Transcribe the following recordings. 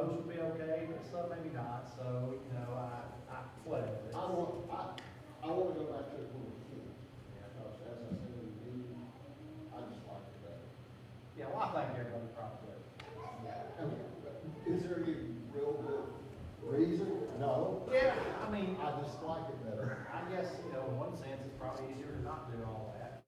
most would be okay, but some maybe not. So, you know, whatever. I want to go back to it when we can. Because as I said in the meeting, I just like it better. Yeah, well, I think everybody probably would. I mean, is there any real good reason? No. Yeah, I mean, I just like it better. I guess, you know, in one sense, it's probably easier to not do all that.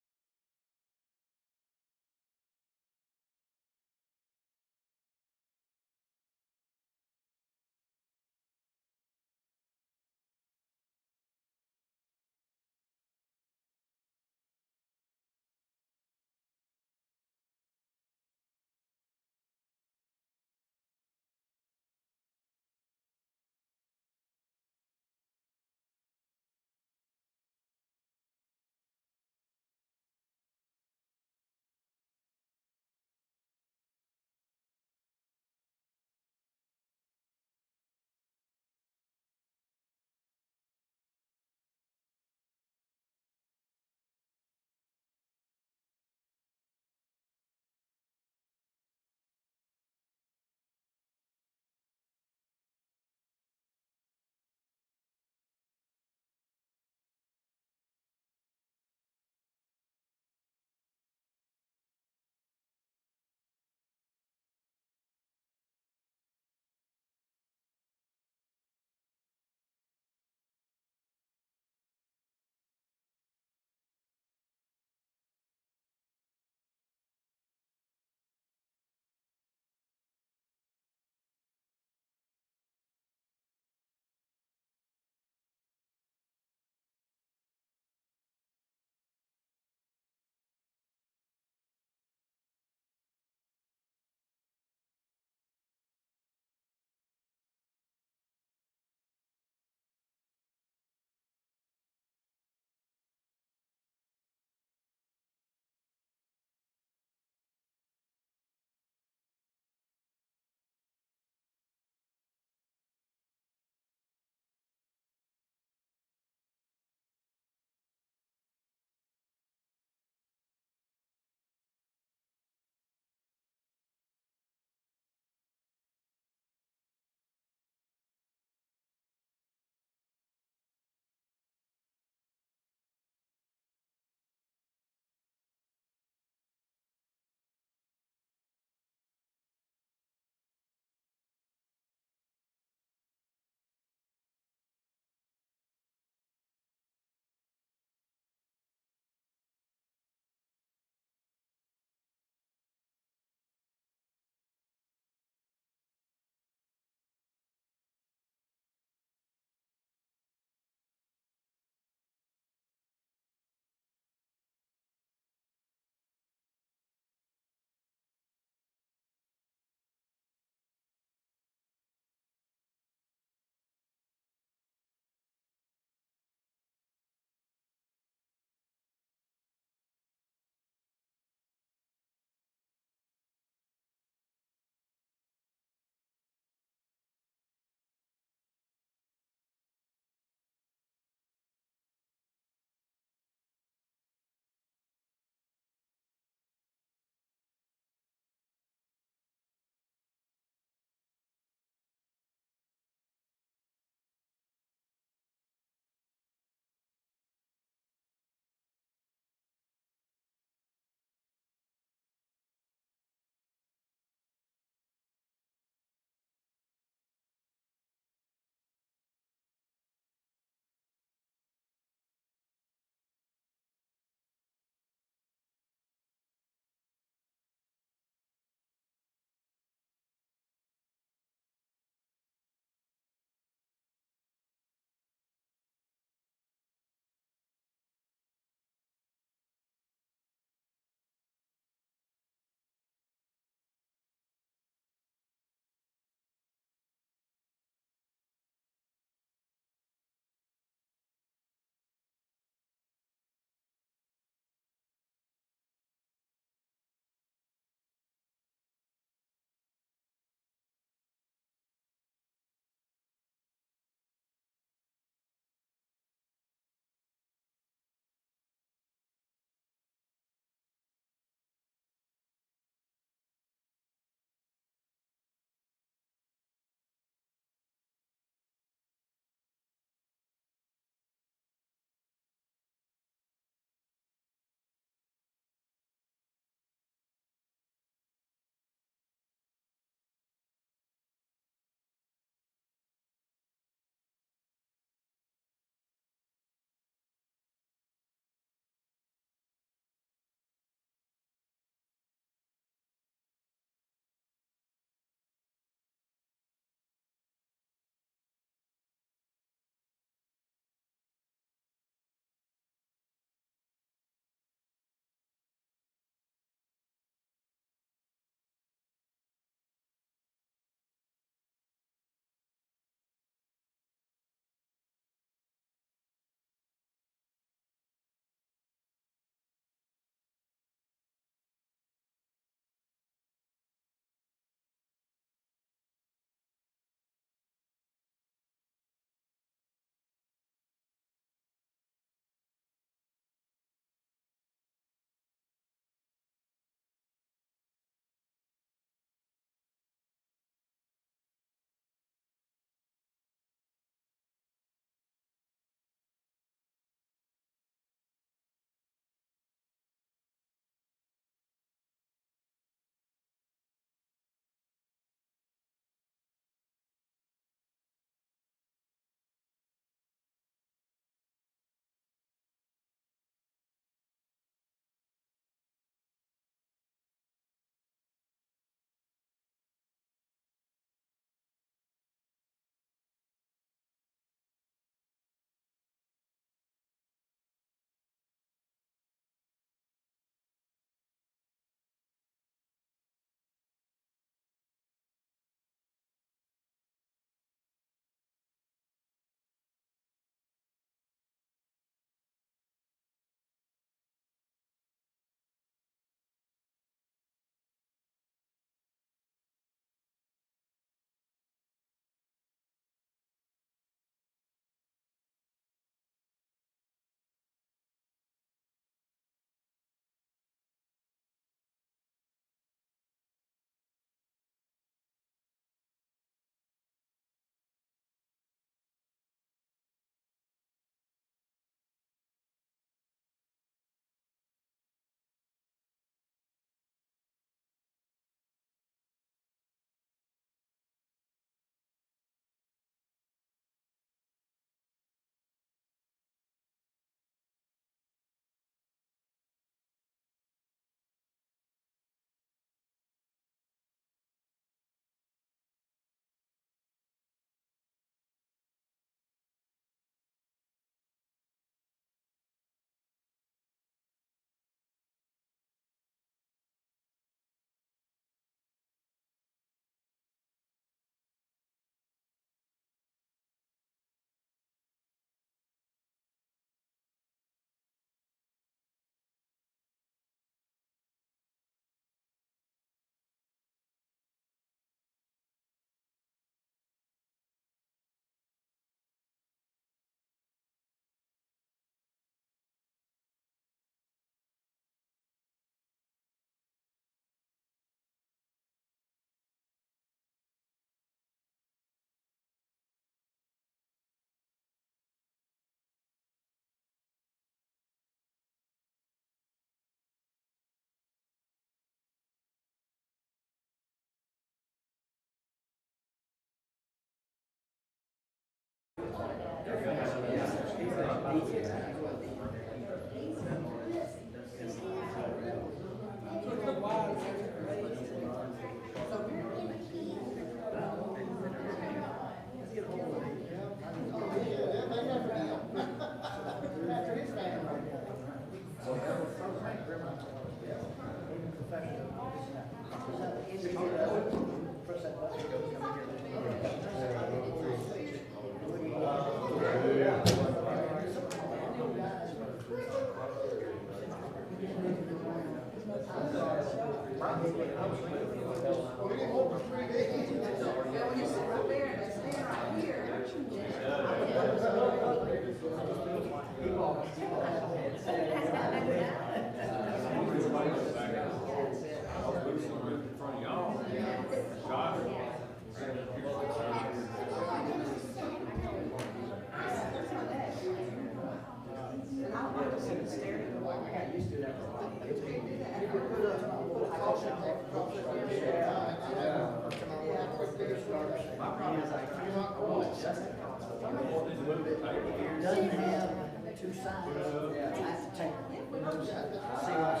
Doesn't have two sides. I have to take, see what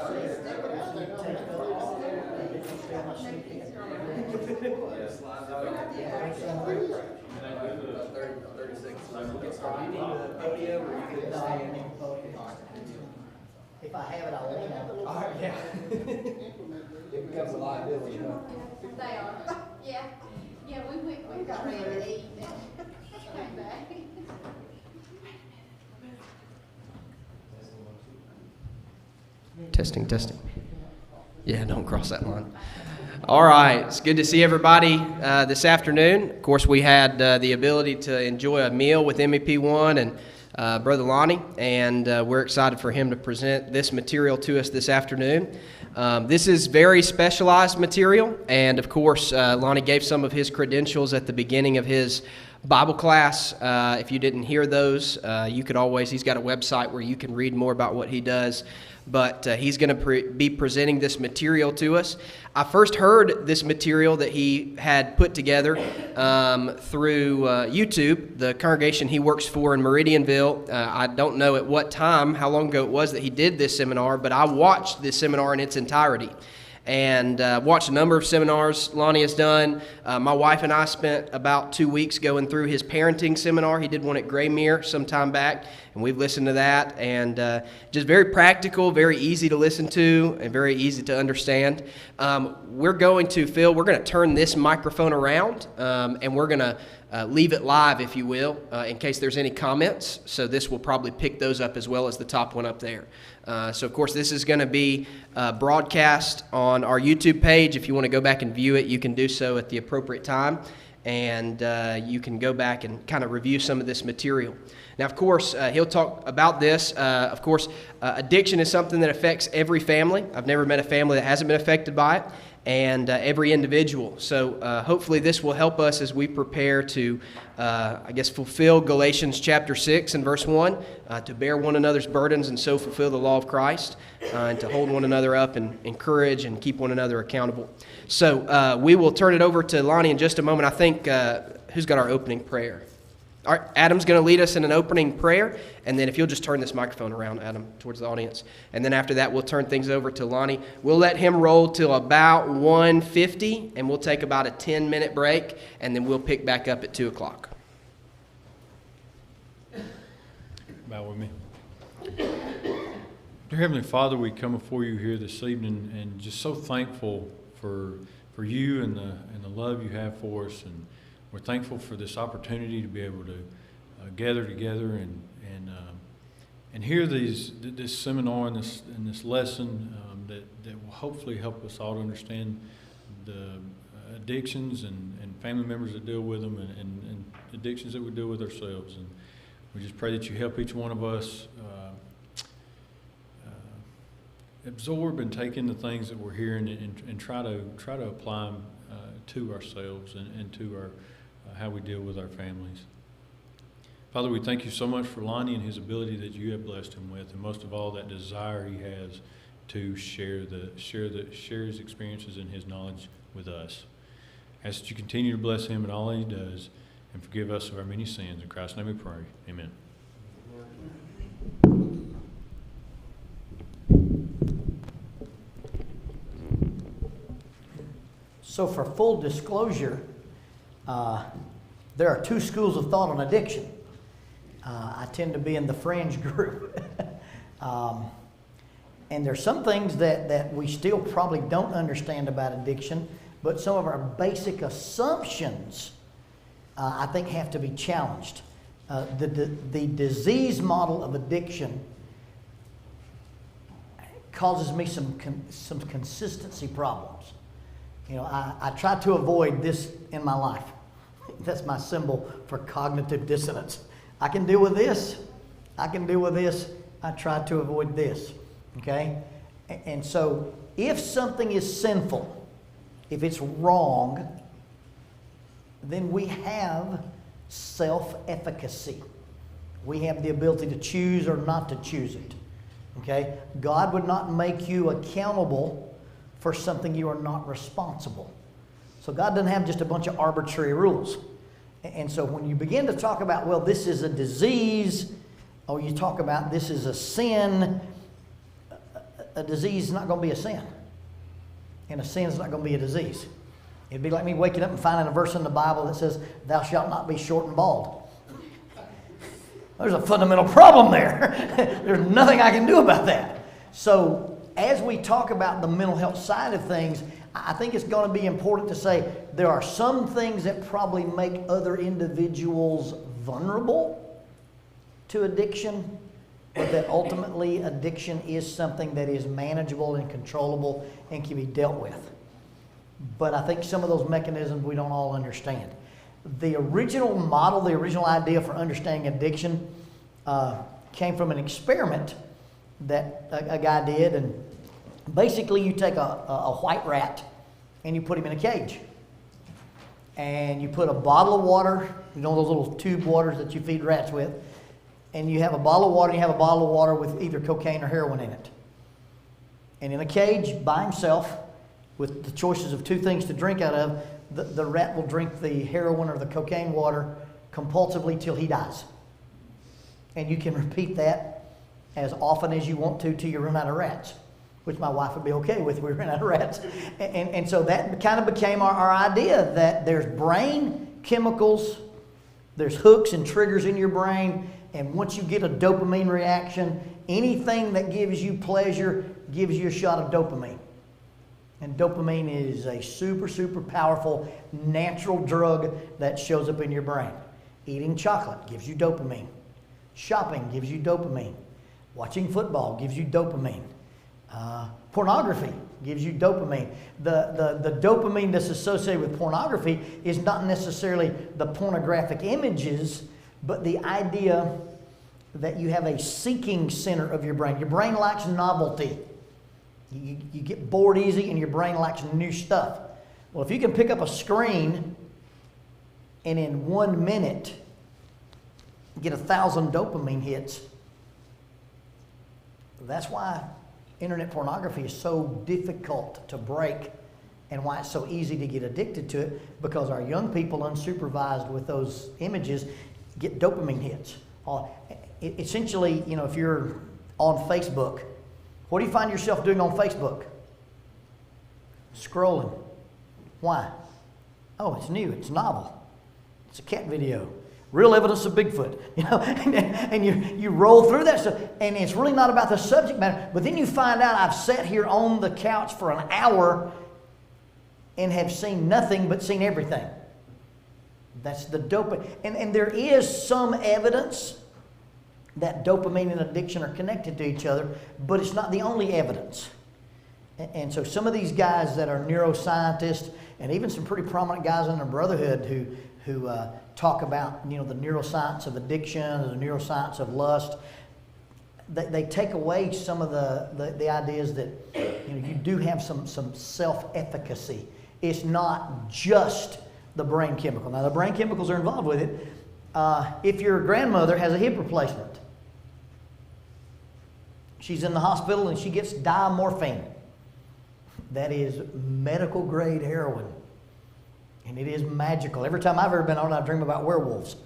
I see. Take the off, and it's just down my sleeping. If I have it, I'll let you know. All right, yeah. It becomes a liability, huh? They are, yeah. Yeah, we got ready to eat and came back. Testing, testing. Yeah, don't cross that line. All right, it's good to see everybody this afternoon. Of course, we had the ability to enjoy a meal with MEP1 and Brother Lonnie, and we're excited for him to present this material to us this afternoon. This is very specialized material, and of course, Lonnie gave some of his credentials at the beginning of his Bible class. If you didn't hear those, you could always, he's got a website where you can read more about what he does. But he's going to be presenting this material to us. I first heard this material that he had put together through YouTube, the congregation he works for in Meridianville. I don't know at what time, how long ago it was that he did this seminar, but I watched this seminar in its entirety. And watched a number of seminars Lonnie has done. My wife and I spent about 2 weeks going through his parenting seminar. He did one at Graymere some time back, and we've listened to that. And just very practical, very easy to listen to, and very easy to understand. We're going to turn this microphone around, and we're going to leave it live, if you will, in case there's any comments. So this will probably pick those up as well as the top one up there. So, of course, this is going to be broadcast on our YouTube page. If you want to go back and view it, you can do so at the appropriate time. And you can go back and kind of review some of this material. Now, of course, he'll talk about this. Addiction is something that affects every family. I've never met a family that hasn't been affected by it, and every individual. So hopefully this will help us as we prepare to, fulfill Galatians chapter 6 and verse 1, to bear one another's burdens and so fulfill the law of Christ, and to hold one another up and encourage and keep one another accountable. So we will turn it over to Lonnie in just a moment. I think, who's got our opening prayer? All right, Adam's going to lead us in an opening prayer, and then if you'll just turn this microphone around, Adam, towards the audience. And then after that, we'll turn things over to Lonnie. We'll let him roll till about 1:50, and we'll take about a 10-minute break, and then we'll pick back up at 2 o'clock. Bow with me. Dear Heavenly Father, we come before you here this evening and just so thankful for you and the love you have for us, and we're thankful for this opportunity to be able to gather together and hear this seminar and this lesson that will hopefully help us all to understand the addictions and family members that deal with them and addictions that we deal with ourselves. And we just pray that you help each one of us absorb and take in the things that we're hearing and try to apply them to ourselves and to our how we deal with our families. Father, we thank you so much for Lonnie and his ability that you have blessed him with, and most of all, that desire he has to share his experiences and his knowledge with us. Ask that you continue to bless him in all he does, and forgive us of our many sins. In Christ's name we pray. Amen. So for full disclosure, there are two schools of thought on addiction. I tend to be in the fringe group. And there's some things that we still probably don't understand about addiction, but some of our basic assumptions, I think, have to be challenged. The disease model of addiction causes me some consistency problems. You know, I try to avoid this in my life. That's my symbol for cognitive dissonance. I can deal with this. I can deal with this. I try to avoid this. Okay? And so if something is sinful, if it's wrong, then we have self-efficacy. We have the ability to choose or not to choose it. Okay? God would not make you accountable for something you are not responsible. So God doesn't have just a bunch of arbitrary rules. And so when you begin to talk about, well, this is a disease, or you talk about this is a sin, a disease is not going to be a sin. And a sin is not going to be a disease. It'd be like me waking up and finding a verse in the Bible that says, thou shalt not be short and bald. There's a fundamental problem there. There's nothing I can do about that. So as we talk about the mental health side of things, I think it's going to be important to say there are some things that probably make other individuals vulnerable to addiction, but that ultimately addiction is something that is manageable and controllable and can be dealt with. But I think some of those mechanisms we don't all understand. The original model, the original idea for understanding addiction came from an experiment that a guy did. And basically you take a white rat and you put him in a cage. And you put a bottle of water, you know those little tube waters that you feed rats with, and you have a bottle of water, and you have a bottle of water with either cocaine or heroin in it. And in a cage by himself, with the choices of two things to drink out of, the rat will drink the heroin or the cocaine water compulsively till he dies. And you can repeat that as often as you want to till you run out of rats, which my wife would be okay with. We ran out of rats. And so that kind of became our idea that there's brain chemicals, there's hooks and triggers in your brain, and once you get a dopamine reaction, anything that gives you pleasure gives you a shot of dopamine. And dopamine is a super, super powerful natural drug that shows up in your brain. Eating chocolate gives you dopamine. Shopping gives you dopamine. Watching football gives you dopamine. Pornography gives you dopamine. The dopamine that's associated with pornography is not necessarily the pornographic images, but the idea that you have a seeking center of your brain. Your brain likes novelty. You get bored easy and your brain likes new stuff. Well, if you can pick up a screen and in 1 minute get 1,000 dopamine hits, that's why internet pornography is so difficult to break and why it's so easy to get addicted to it, because our young people unsupervised with those images get dopamine hits. Essentially, you know, if you're on Facebook, what do you find yourself doing on Facebook? Scrolling. Why? Oh, it's new, it's novel. It's a cat video. Real evidence of Bigfoot. You know, and you roll through that stuff, and it's really not about the subject matter. But then you find out I've sat here on the couch for an hour and have seen nothing but seen everything. That's the dopamine. And there is some evidence that dopamine and addiction are connected to each other, but it's not the only evidence. And so some of these guys that are neuroscientists, and even some pretty prominent guys in the Brotherhood who talk about, you know, the neuroscience of addiction, the neuroscience of lust, they take away some of the ideas that, you know, you do have some self-efficacy. It's not just the brain chemical. Now, the brain chemicals are involved with it. If your grandmother has a hip replacement, she's in the hospital and she gets diamorphine. That is medical grade heroin. And it is magical. Every time I've ever been on it, I dream about werewolves.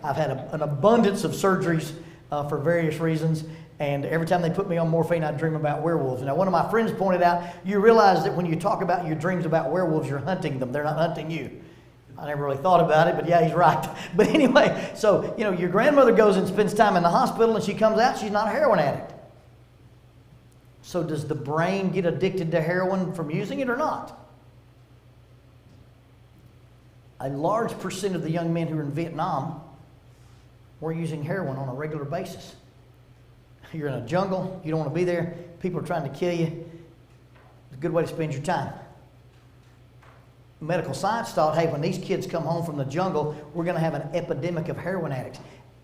I've had an abundance of surgeries for various reasons. And every time they put me on morphine, I'd dream about werewolves. Now, one of my friends pointed out, you realize that when you talk about your dreams about werewolves, you're hunting them. They're not hunting you. I never really thought about it, but yeah, he's right. But anyway, so, your grandmother goes and spends time in the hospital, and she comes out, she's not a heroin addict. So does the brain get addicted to heroin from using it or not? A large percent of the young men who are in Vietnam were using heroin on a regular basis. You're in a jungle, you don't want to be there, people are trying to kill you. It's a good way to spend your time. Medical science thought, hey, when these kids come home from the jungle, we're going to have an epidemic of heroin addicts.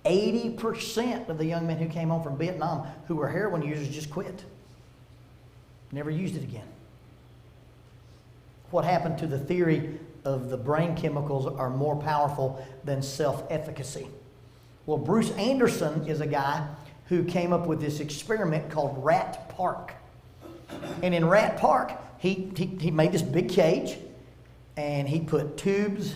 80% of the young men who came home from Vietnam who were heroin users just quit. Never used it again. What happened to the theory of the brain chemicals are more powerful than self-efficacy? Well, Bruce Anderson is a guy who came up with this experiment called Rat Park. And in Rat Park, he made this big cage, and he put tubes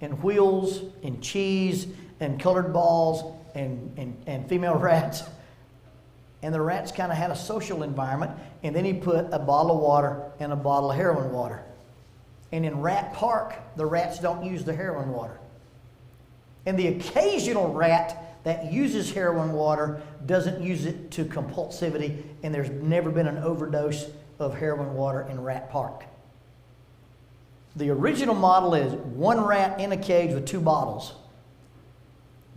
and wheels and cheese and colored balls and female rats. And the rats kind of had a social environment. And then he put a bottle of water and a bottle of heroin water. And in Rat Park, the rats don't use the heroin water. And the occasional rat that uses heroin water doesn't use it to compulsivity, and there's never been an overdose of heroin water in Rat Park. The original model is one rat in a cage with 2 bottles.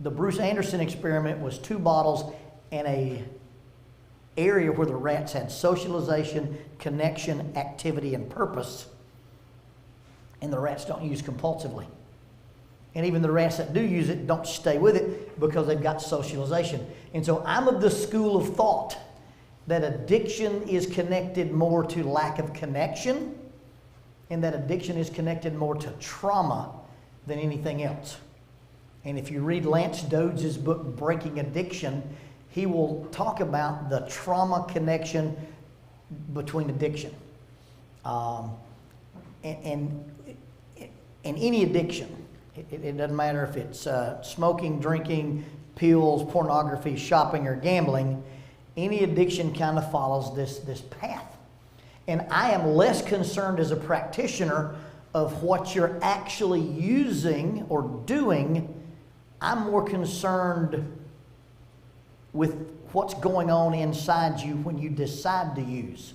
The Bruce Anderson experiment was 2 bottles and a area where the rats had socialization, connection, activity, and purpose. And the rats don't use compulsively. And even the rats that do use it don't stay with it because they've got socialization. And so I'm of the school of thought that addiction is connected more to lack of connection, and that addiction is connected more to trauma than anything else. And if you read Lance Dodge's book, Breaking Addiction, he will talk about the trauma connection between addiction. And any addiction, it doesn't matter if it's smoking, drinking, pills, pornography, shopping, or gambling, any addiction kind of follows this path. And I am less concerned as a practitioner of what you're actually using or doing. I'm more concerned with what's going on inside you when you decide to use.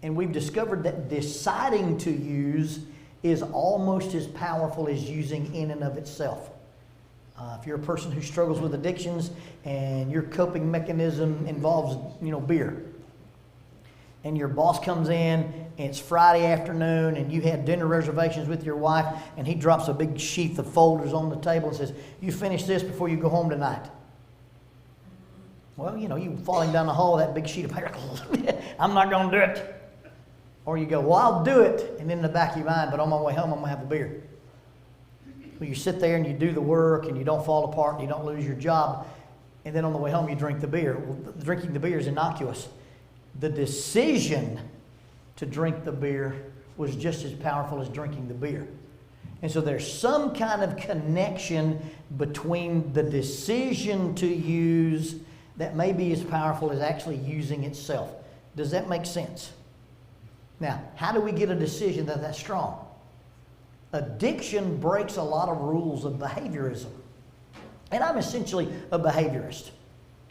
And we've discovered that deciding to use is almost as powerful as using in and of itself. If you're a person who struggles with addictions and your coping mechanism involves, beer, and your boss comes in and it's Friday afternoon and you had dinner reservations with your wife, and he drops a big sheath of folders on the table and says, you finish this before you go home tonight. Well, you falling down the hall with that big sheet of paper. I'm not going to do it. Or you go, well, I'll do it. And in the back of your mind, but on my way home, I'm going to have a beer. Well, you sit there and you do the work and you don't fall apart and you don't lose your job. And then on the way home, you drink the beer. Well, drinking the beer is innocuous. The decision to drink the beer was just as powerful as drinking the beer. And so there's some kind of connection between the decision to use that may be as powerful as actually using itself. Does that make sense? Now, how do we get a decision that's strong? Addiction breaks a lot of rules of behaviorism. And I'm essentially a behaviorist,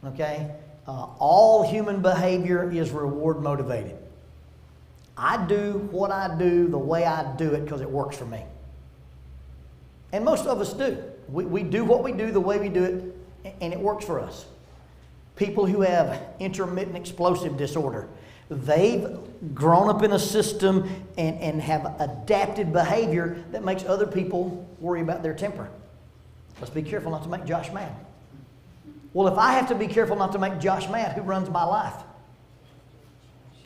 okay? All human behavior is reward motivated. I do what I do the way I do it because it works for me. And most of us do. We do what we do the way we do it, and it works for us. People who have intermittent explosive disorder, they've grown up in a system and have adapted behavior that makes other people worry about their temper. Let's be careful not to make Josh mad. Well, if I have to be careful not to make Josh mad, who runs my life?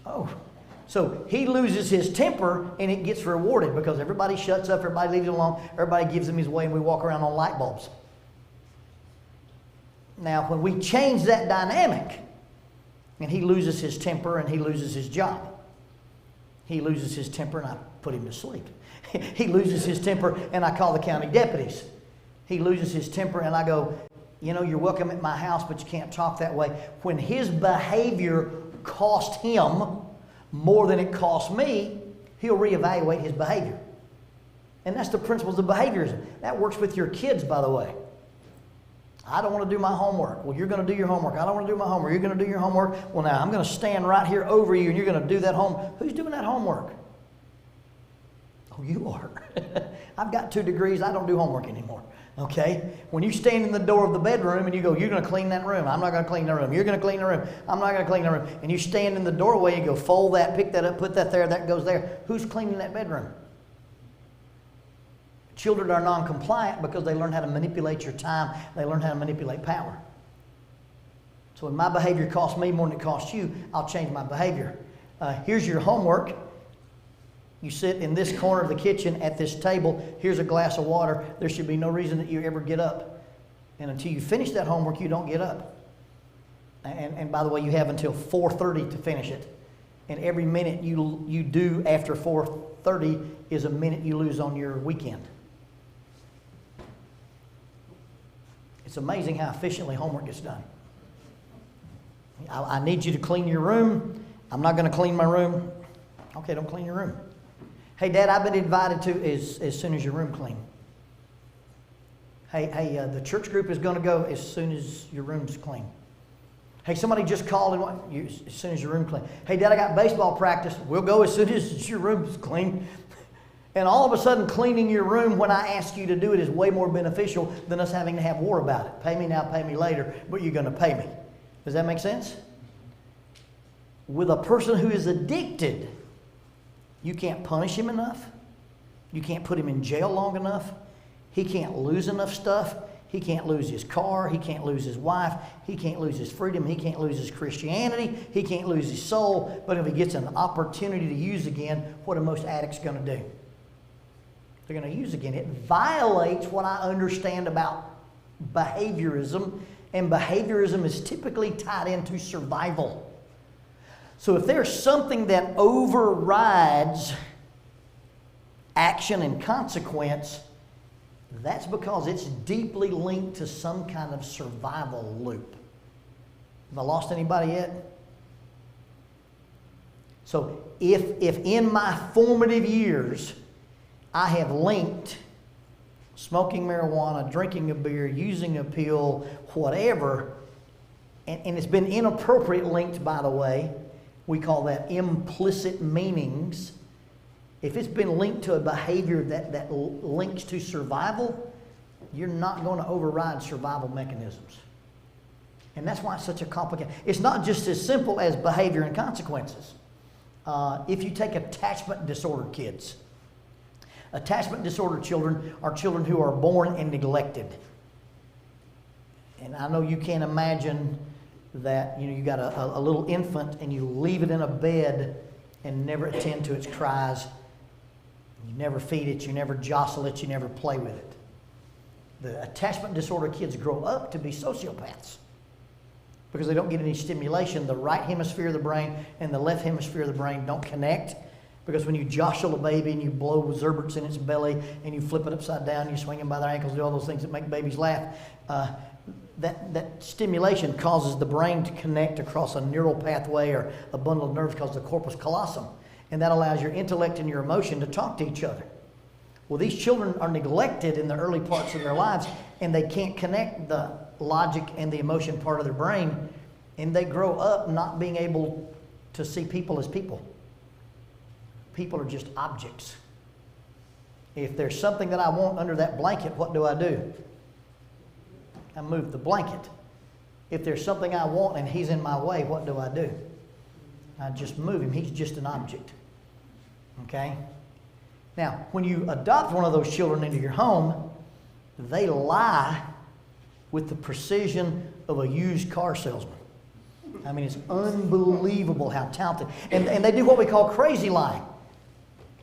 Oh, so he loses his temper and it gets rewarded because everybody shuts up, everybody leaves him alone, everybody gives him his way, and we walk around on light bulbs. Now, when we change that dynamic, and he loses his temper and he loses his job. He loses his temper and I put him to sleep. He loses his temper and I call the county deputies. He loses his temper and I go, you know, you're welcome at my house, but you can't talk that way. When his behavior cost him more than it cost me, he'll reevaluate his behavior. And that's the principles of behaviorism. That works with your kids, by the way. I don't want to do my homework. Well, you're going to do your homework. I don't want to do my homework. You're going to do your homework. Well, now I'm going to stand right here over you and you're going to do that Who's doing that homework? Oh, you are. I've got 2 degrees. I don't do homework anymore. Okay? When you stand in the door of the bedroom and you go, you're going to clean that room. I'm not going to clean the room. You're going to clean the room. I'm not going to clean the room. And you stand in the doorway and you go, fold that, pick that up, put that there, that goes there. Who's cleaning that bedroom? Children are non-compliant because they learn how to manipulate your time. They learn how to manipulate power. So when my behavior costs me more than it costs you, I'll change my behavior. Here's your homework. You sit in this corner of the kitchen at this table. Here's a glass of water. There should be no reason that you ever get up. And until you finish that homework, you don't get up. And by the way, you have until 4:30 to finish it. And every minute you do after 4:30 is a minute you lose on your weekend. It's amazing how efficiently homework gets done. I need you to clean your room. I'm not going to clean my room. Okay, don't clean your room. Hey, Dad, I've been invited to as soon as your room clean. Hey, the church group is going to go as soon as your room's clean. Hey, somebody just called and as soon as your room clean. Hey, Dad, I got baseball practice. We'll go as soon as your room's clean. And all of a sudden, cleaning your room when I ask you to do it is way more beneficial than us having to have war about it. Pay me now, pay me later, but you're going to pay me. Does that make sense? With a person who is addicted, you can't punish him enough. You can't put him in jail long enough. He can't lose enough stuff. He can't lose his car. He can't lose his wife. He can't lose his freedom. He can't lose his Christianity. He can't lose his soul. But if he gets an opportunity to use again, what are most addicts going to do? They're going to use again. It violates what I understand about behaviorism, and behaviorism is typically tied into survival. So if there's something that overrides action and consequence, that's because it's deeply linked to some kind of survival loop. Have I lost anybody yet? So if in my formative years I have linked smoking marijuana, drinking a beer, using a pill, whatever, and it's been inappropriate linked, by the way. We call that implicit meanings. If it's been linked to a behavior that links to survival, you're not going to override survival mechanisms. And that's why it's such a complicated. It's not just as simple as behavior and consequences. If you take attachment disorder kids, attachment disorder children are children who are born and neglected. And I know you can't imagine that, you got a little infant and you leave it in a bed and never attend to its cries. You never feed it, you never jostle it, you never play with it. The attachment disorder kids grow up to be sociopaths because they don't get any stimulation. The right hemisphere of the brain and the left hemisphere of the brain don't connect. Because when you jostle a baby and you blow Zerberts in its belly and you flip it upside down, you swing them by their ankles, do all those things that make babies laugh, that stimulation causes the brain to connect across a neural pathway or a bundle of nerves called the corpus callosum. And that allows your intellect and your emotion to talk to each other. Well, these children are neglected in the early parts of their lives and they can't connect the logic and the emotion part of their brain, and they grow up not being able to see people as people. People are just objects. If there's something that I want under that blanket, what do? I move the blanket. If there's something I want and he's in my way, what do? I just move him. He's just an object. Okay? Now, when you adopt one of those children into your home, they lie with the precision of a used car salesman. I mean, it's unbelievable how talented. And they do what we call crazy lying.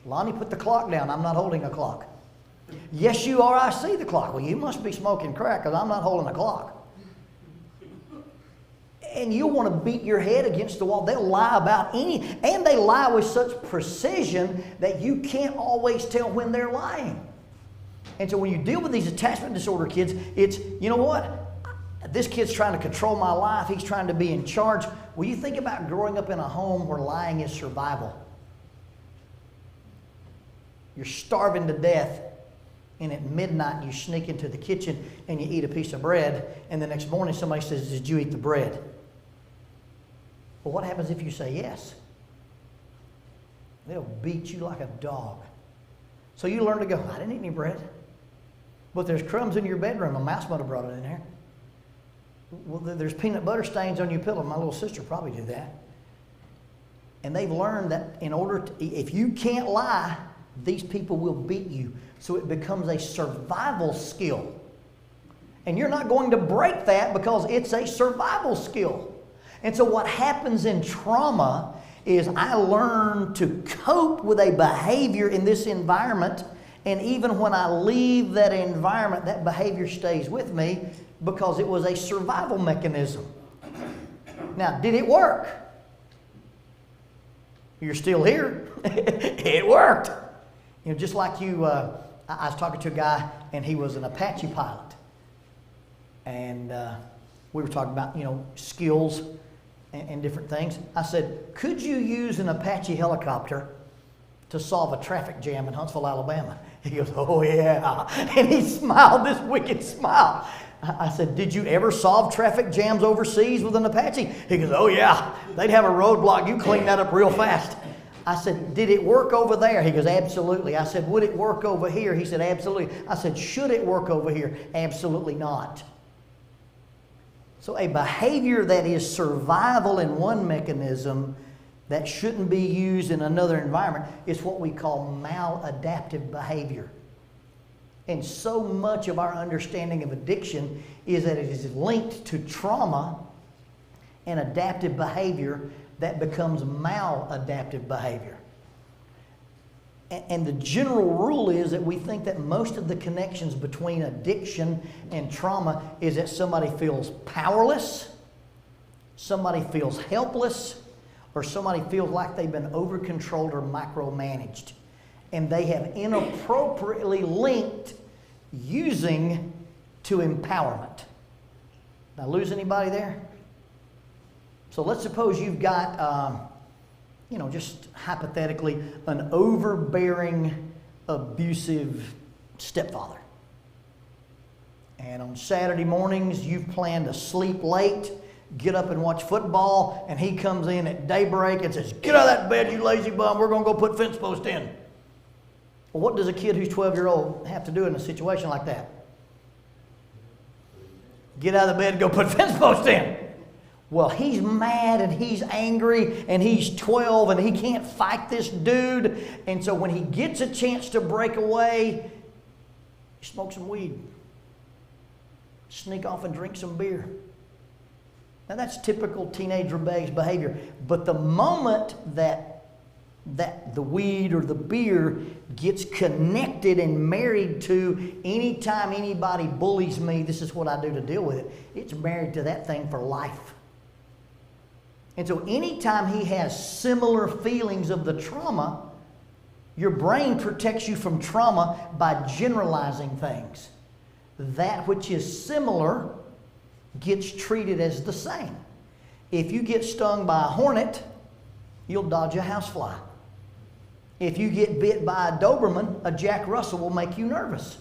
Lonnie, put the clock down. I'm not holding a clock. Yes, you are. I see the clock. Well, you must be smoking crack because I'm not holding a clock. And you'll want to beat your head against the wall. They'll lie about and they lie with such precision that you can't always tell when they're lying. And so when you deal with these attachment disorder kids, it's, you know what? This kid's trying to control my life. He's trying to be in charge. Well, you think about growing up in a home where lying is survival. You're starving to death, and at midnight you sneak into the kitchen and you eat a piece of bread, and the next morning somebody says, "Did you eat the bread?" Well, what happens if you say yes? They'll beat you like a dog. So you learn to go, "I didn't eat any bread." But there's crumbs in your bedroom. A mouse might have brought it in there. Well, there's peanut butter stains on your pillow. My little sister probably did that. And they've learned that in order to, if you can't lie, these people will beat you. So it becomes a survival skill. And you're not going to break that because it's a survival skill. And so what happens in trauma is I learn to cope with a behavior in this environment, and even when I leave that environment, that behavior stays with me because it was a survival mechanism. Now, did it work? You're still here. It worked. You know, just like you, I was talking to a guy, and he was an Apache pilot. And we were talking about, skills and different things. I said, "Could you use an Apache helicopter to solve a traffic jam in Huntsville, Alabama?" He goes, "Oh, yeah." And he smiled this wicked smile. I said, "Did you ever solve traffic jams overseas with an Apache?" He goes, "Oh, yeah. They'd have a roadblock. You clean that up real fast." I said, "Did it work over there?" He goes, "Absolutely." I said, "Would it work over here?" He said, "Absolutely." I said, "Should it work over here?" "Absolutely not." So a behavior that is survival in one mechanism that shouldn't be used in another environment is what we call maladaptive behavior. And so much of our understanding of addiction is that it is linked to trauma and adaptive behavior that becomes maladaptive behavior. And the general rule is that we think that most of the connections between addiction and trauma is that somebody feels powerless, somebody feels helpless, or somebody feels like they've been over-controlled or micromanaged. And they have inappropriately linked using to empowerment. Did I lose anybody there? So let's suppose you've got, just hypothetically, an overbearing, abusive stepfather. And on Saturday mornings, you've planned to sleep late, get up and watch football, and he comes in at daybreak and says, "Get out of that bed, you lazy bum, we're going to go put fence posts in." Well, what does a kid who's 12-year-old have to do in a situation like that? Get out of the bed and go put fence posts in. Well, he's mad and he's angry and he's 12 and he can't fight this dude. And so when he gets a chance to break away, he smokes some weed. Sneak off and drink some beer. Now that's typical teenage rebellious behavior. But the moment that the weed or the beer gets connected and married to anytime anybody bullies me, this is what I do to deal with it. It's married to that thing for life. And so anytime he has similar feelings of the trauma, your brain protects you from trauma by generalizing things. That which is similar gets treated as the same. If you get stung by a hornet, you'll dodge a housefly. If you get bit by a Doberman, a Jack Russell will make you nervous.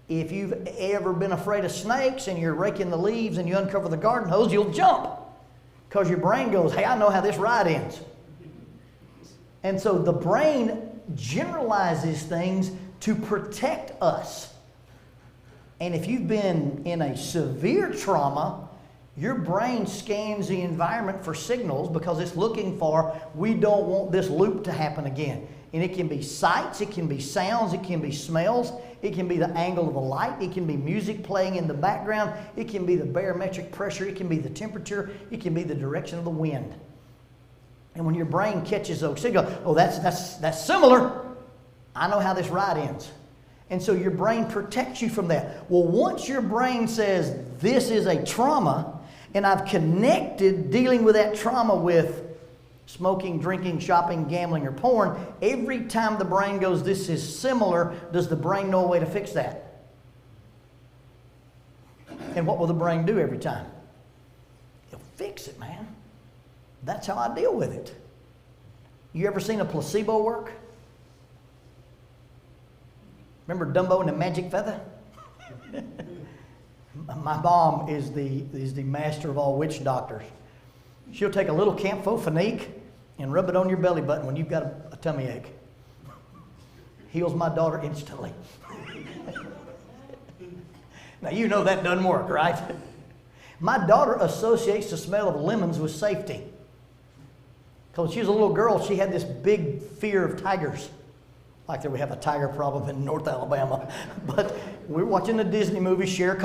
If you've ever been afraid of snakes and you're raking the leaves and you uncover the garden hose, you'll jump. Because your brain goes, "Hey, I know how this ride ends." And so the brain generalizes things to protect us. And if you've been in a severe trauma, your brain scans the environment for signals because it's looking for, we don't want this loop to happen again. And it can be sights, it can be sounds, it can be smells, it can be the angle of the light, it can be music playing in the background, it can be the barometric pressure, it can be the temperature, it can be the direction of the wind. And when your brain catches those signals, "Oh, that's similar. I know how this ride ends." And so your brain protects you from that. Well, once your brain says, "This is a trauma," and I've connected dealing with that trauma with smoking, drinking, shopping, gambling, or porn, every time the brain goes, "This is similar," does the brain know a way to fix that? And what will the brain do every time? It'll fix it, man. That's how I deal with it. You ever seen a placebo work? Remember Dumbo and the Magic Feather? My mom is the master of all witch doctors. She'll take a little camphor-phenique and rub it on your belly button when you've got a tummy ache. Heals my daughter instantly. Now you know that doesn't work, right? My daughter associates the smell of lemons with safety. Because when she was a little girl, she had this big fear of tigers. Like that we have a tiger problem in North Alabama. But we were watching the Disney movie Shear,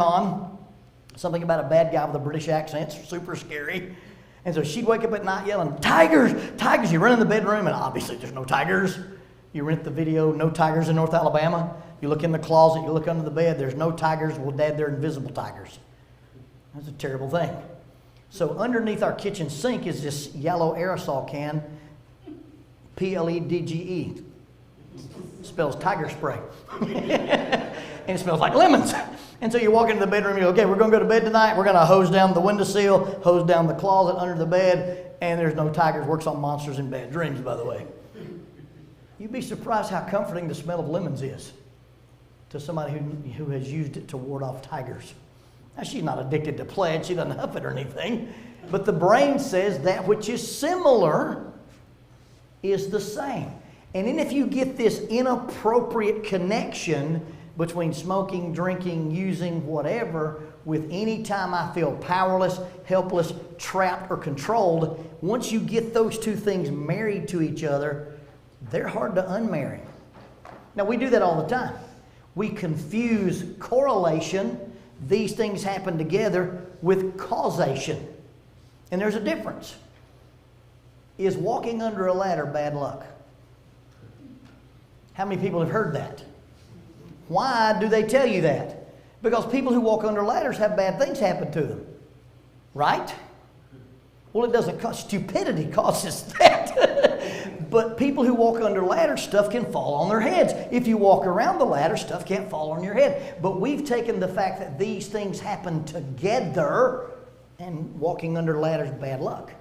something about a bad guy with a British accent, super scary. And so she'd wake up at night yelling, "Tigers! Tigers!" You run in the bedroom, and obviously there's no tigers. You rent the video, "No Tigers in North Alabama." You look in the closet, you look under the bed, there's no tigers. Well, Dad, they're invisible tigers. That's a terrible thing. So underneath our kitchen sink is this yellow aerosol can, PLEDGE. Spells tiger spray. And it smells like lemons. And so you walk into the bedroom, you go, "Okay, we're going to go to bed tonight. We're going to hose down the windowsill, hose down the closet under the bed," and there's no tigers. Works on monsters in bad dreams, by the way. You'd be surprised how comforting the smell of lemons is to somebody who has used it to ward off tigers. Now, she's not addicted to pledge. She doesn't huff it or anything. But the brain says that which is similar is the same. And then if you get this inappropriate connection between smoking, drinking, using, whatever, with any time I feel powerless, helpless, trapped, or controlled, once you get those two things married to each other, they're hard to unmarry. Now, we do that all the time. We confuse correlation, these things happen together, with causation. And there's a difference. Is walking under a ladder bad luck? How many people have heard that? Why do they tell you that? Because people who walk under ladders have bad things happen to them. Right? Well, it doesn't cause, stupidity causes that. But people who walk under ladders, stuff can fall on their heads. If you walk around the ladder, stuff can't fall on your head. But we've taken the fact that these things happen together, and walking under ladders is bad luck.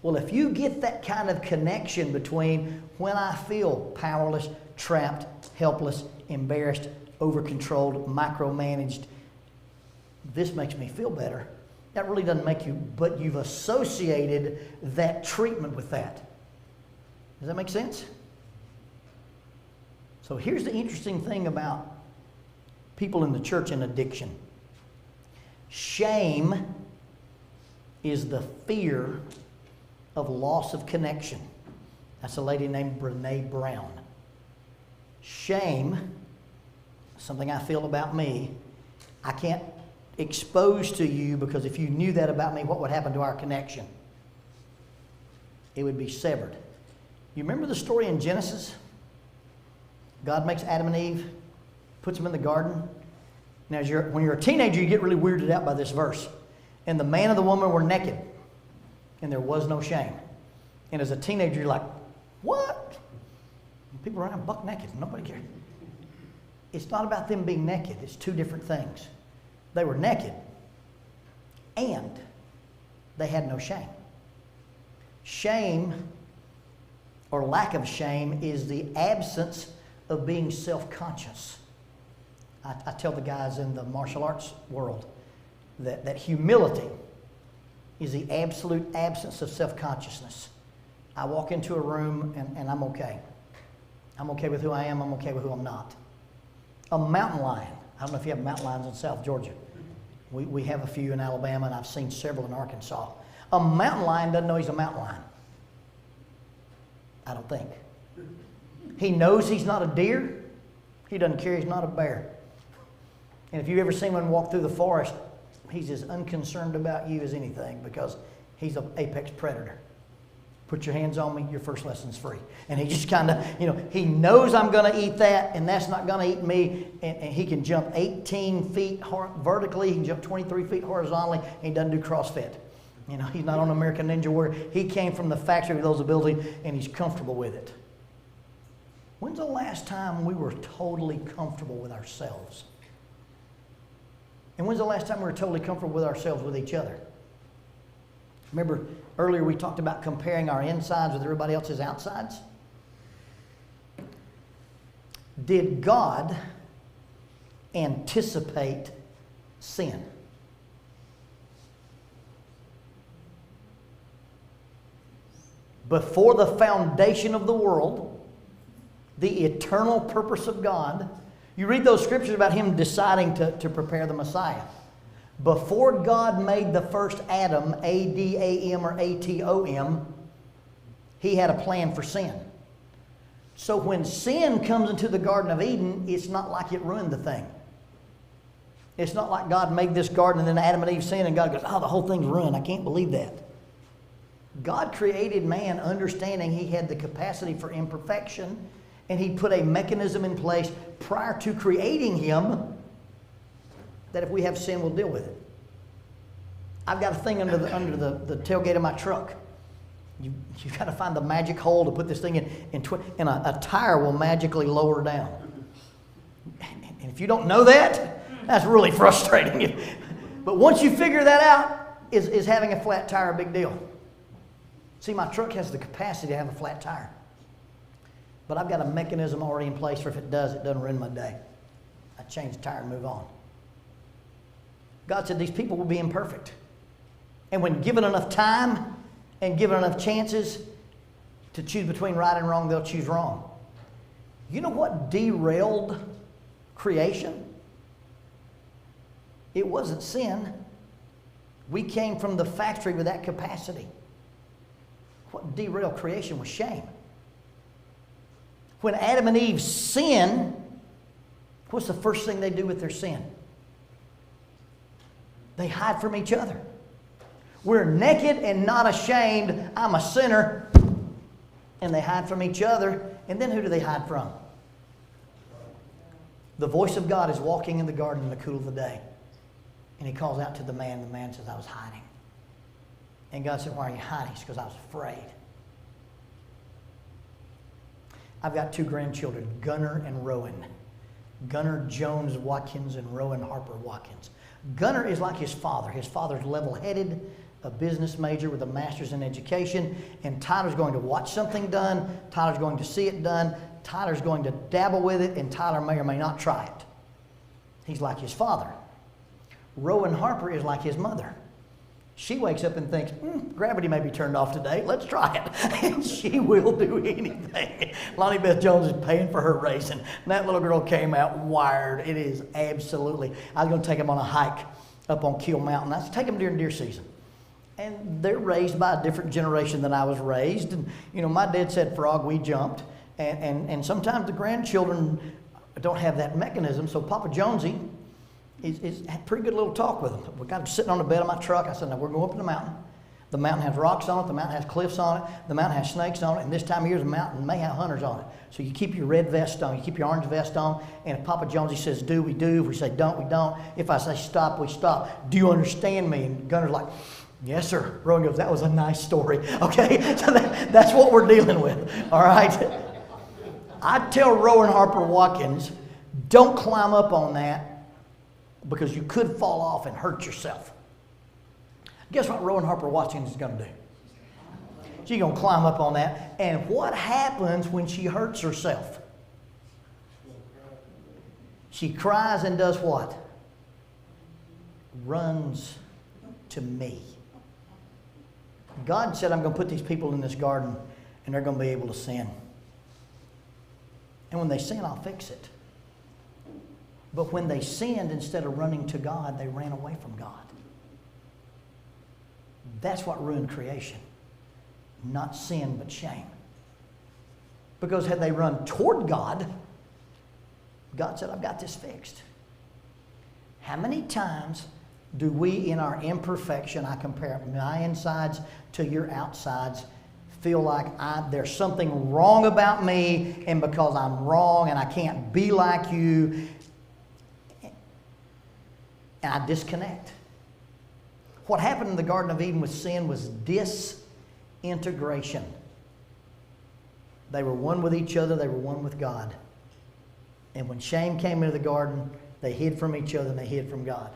Well, if you get that kind of connection between when I feel powerless, trapped, helpless, embarrassed, over-controlled, micromanaged, this makes me feel better. That really doesn't make you, but you've associated that treatment with that. Does that make sense? So here's the interesting thing about people in the church and addiction. Shame is the fear of loss of connection. That's a lady named Brene Brown. Shame, something I feel about me, I can't expose to you, because if you knew that about me, what would happen to our connection? It would be severed. You remember the story in Genesis? God makes Adam and Eve, puts them in the garden. Now, when you're a teenager, you get really weirded out by this verse. And the man and the woman were naked, and there was no shame. And as a teenager, you're like, what? People are around buck naked. Nobody cares. It's not about them being naked. It's two different things. They were naked, and they had no shame. Shame, or lack of shame, is the absence of being self-conscious. I tell the guys in the martial arts world that humility is the absolute absence of self-consciousness. I walk into a room and I'm okay. I'm okay with who I am. I'm okay with who I'm not. A mountain lion. I don't know if you have mountain lions in South Georgia. We have a few in Alabama, and I've seen several in Arkansas. A mountain lion doesn't know he's a mountain lion. I don't think. He knows he's not a deer. He doesn't care he's not a bear. And if you've ever seen one walk through the forest, he's as unconcerned about you as anything, because he's an apex predator. Put your hands on me, your first lesson's free. And he just kind of, he knows I'm going to eat that, and that's not going to eat me. And he can jump 18 feet vertically, he can jump 23 feet horizontally, and he doesn't do CrossFit. He's not on American Ninja Warrior. He came from the factory with those abilities, and he's comfortable with it. When's the last time we were totally comfortable with ourselves? And when's the last time we were totally comfortable with ourselves, with each other? Remember earlier we talked about comparing our insides with everybody else's outsides? Did God anticipate sin? Before the foundation of the world, the eternal purpose of God, you read those scriptures about Him deciding to prepare the Messiah. Before God made the first Adam, A-D-A-M or A-T-O-M, He had a plan for sin. So when sin comes into the Garden of Eden, it's not like it ruined the thing. It's not like God made this garden and then Adam and Eve sinned and God goes, oh, the whole thing's ruined. I can't believe that. God created man understanding he had the capacity for imperfection, and He put a mechanism in place prior to creating him that if we have sin, we'll deal with it. I've got a thing under the tailgate of my truck. You've got to find the magic hole to put this thing in, and a tire will magically lower down. And if you don't know that, that's really frustrating. But once you figure that out, is having a flat tire a big deal? See, my truck has the capacity to have a flat tire. But I've got a mechanism already in place for if it doesn't ruin my day. I change the tire and move on. God said these people will be imperfect. And when given enough time and given enough chances to choose between right and wrong, they'll choose wrong. You know what derailed creation? It wasn't sin. We came from the factory with that capacity. What derailed creation was shame. When Adam and Eve sin, what's the first thing they do with their sin? They hide from each other. We're naked and not ashamed. I'm a sinner. And they hide from each other. And then who do they hide from? The voice of God is walking in the garden in the cool of the day. And He calls out to the man. The man says, I was hiding. And God said, why are you hiding? He said, because I was afraid. I've got 2 grandchildren, Gunnar and Rowan. Gunnar Jones Watkins and Rowan Harper Watkins. Gunnar is like his father. His father's level-headed, a business major with a master's in education. And Tyler's going to watch something done. Tyler's going to see it done. Tyler's going to dabble with it. And Tyler may or may not try it. He's like his father. Rowan Harper is like his mother. She wakes up and thinks, gravity may be turned off today. Let's try it. And she will do anything. Lonnie Beth Jones is paying for her racing. And that little girl came out wired. It is absolutely. I was going to take them on a hike up on Keel Mountain. I was take them during deer season. And they're raised by a different generation than I was raised. And, you know, my dad said frog, we jumped. And sometimes the grandchildren don't have that mechanism. So Papa Jonesy had a pretty good little talk with him. We got him sitting on the bed of my truck. I said, now we're going up in the mountain. The mountain has rocks on it. The mountain has cliffs on it. The mountain has snakes on it. And this time of year, the mountain may have hunters on it. So you keep your red vest on. You keep your orange vest on. And if Papa Jonesy says do, we do. If we say don't, we don't. If I say stop, we stop. Do you understand me? And Gunner's like, yes, sir. Rowan goes, that was a nice story. Okay? So that's what we're dealing with. All right? I tell Rowan Harper Watkins, don't climb up on that, because you could fall off and hurt yourself. Guess what Rowan Harper Watkins is going to do? She's going to climb up on that. And what happens when she hurts herself? She cries and does what? Runs to me. God said, I'm going to put these people in this garden and they're going to be able to sin. And when they sin, I'll fix it. But when they sinned, instead of running to God, they ran away from God. That's what ruined creation. Not sin, but shame. Because had they run toward God, God said, I've got this fixed. How many times do we, in our imperfection, I compare my insides to your outsides, feel like there's something wrong about me, and because I'm wrong and I can't be like you, and I disconnect. What happened in the Garden of Eden with sin was disintegration. They were one with each other. They were one with God. And when shame came into the garden, they hid from each other and they hid from God.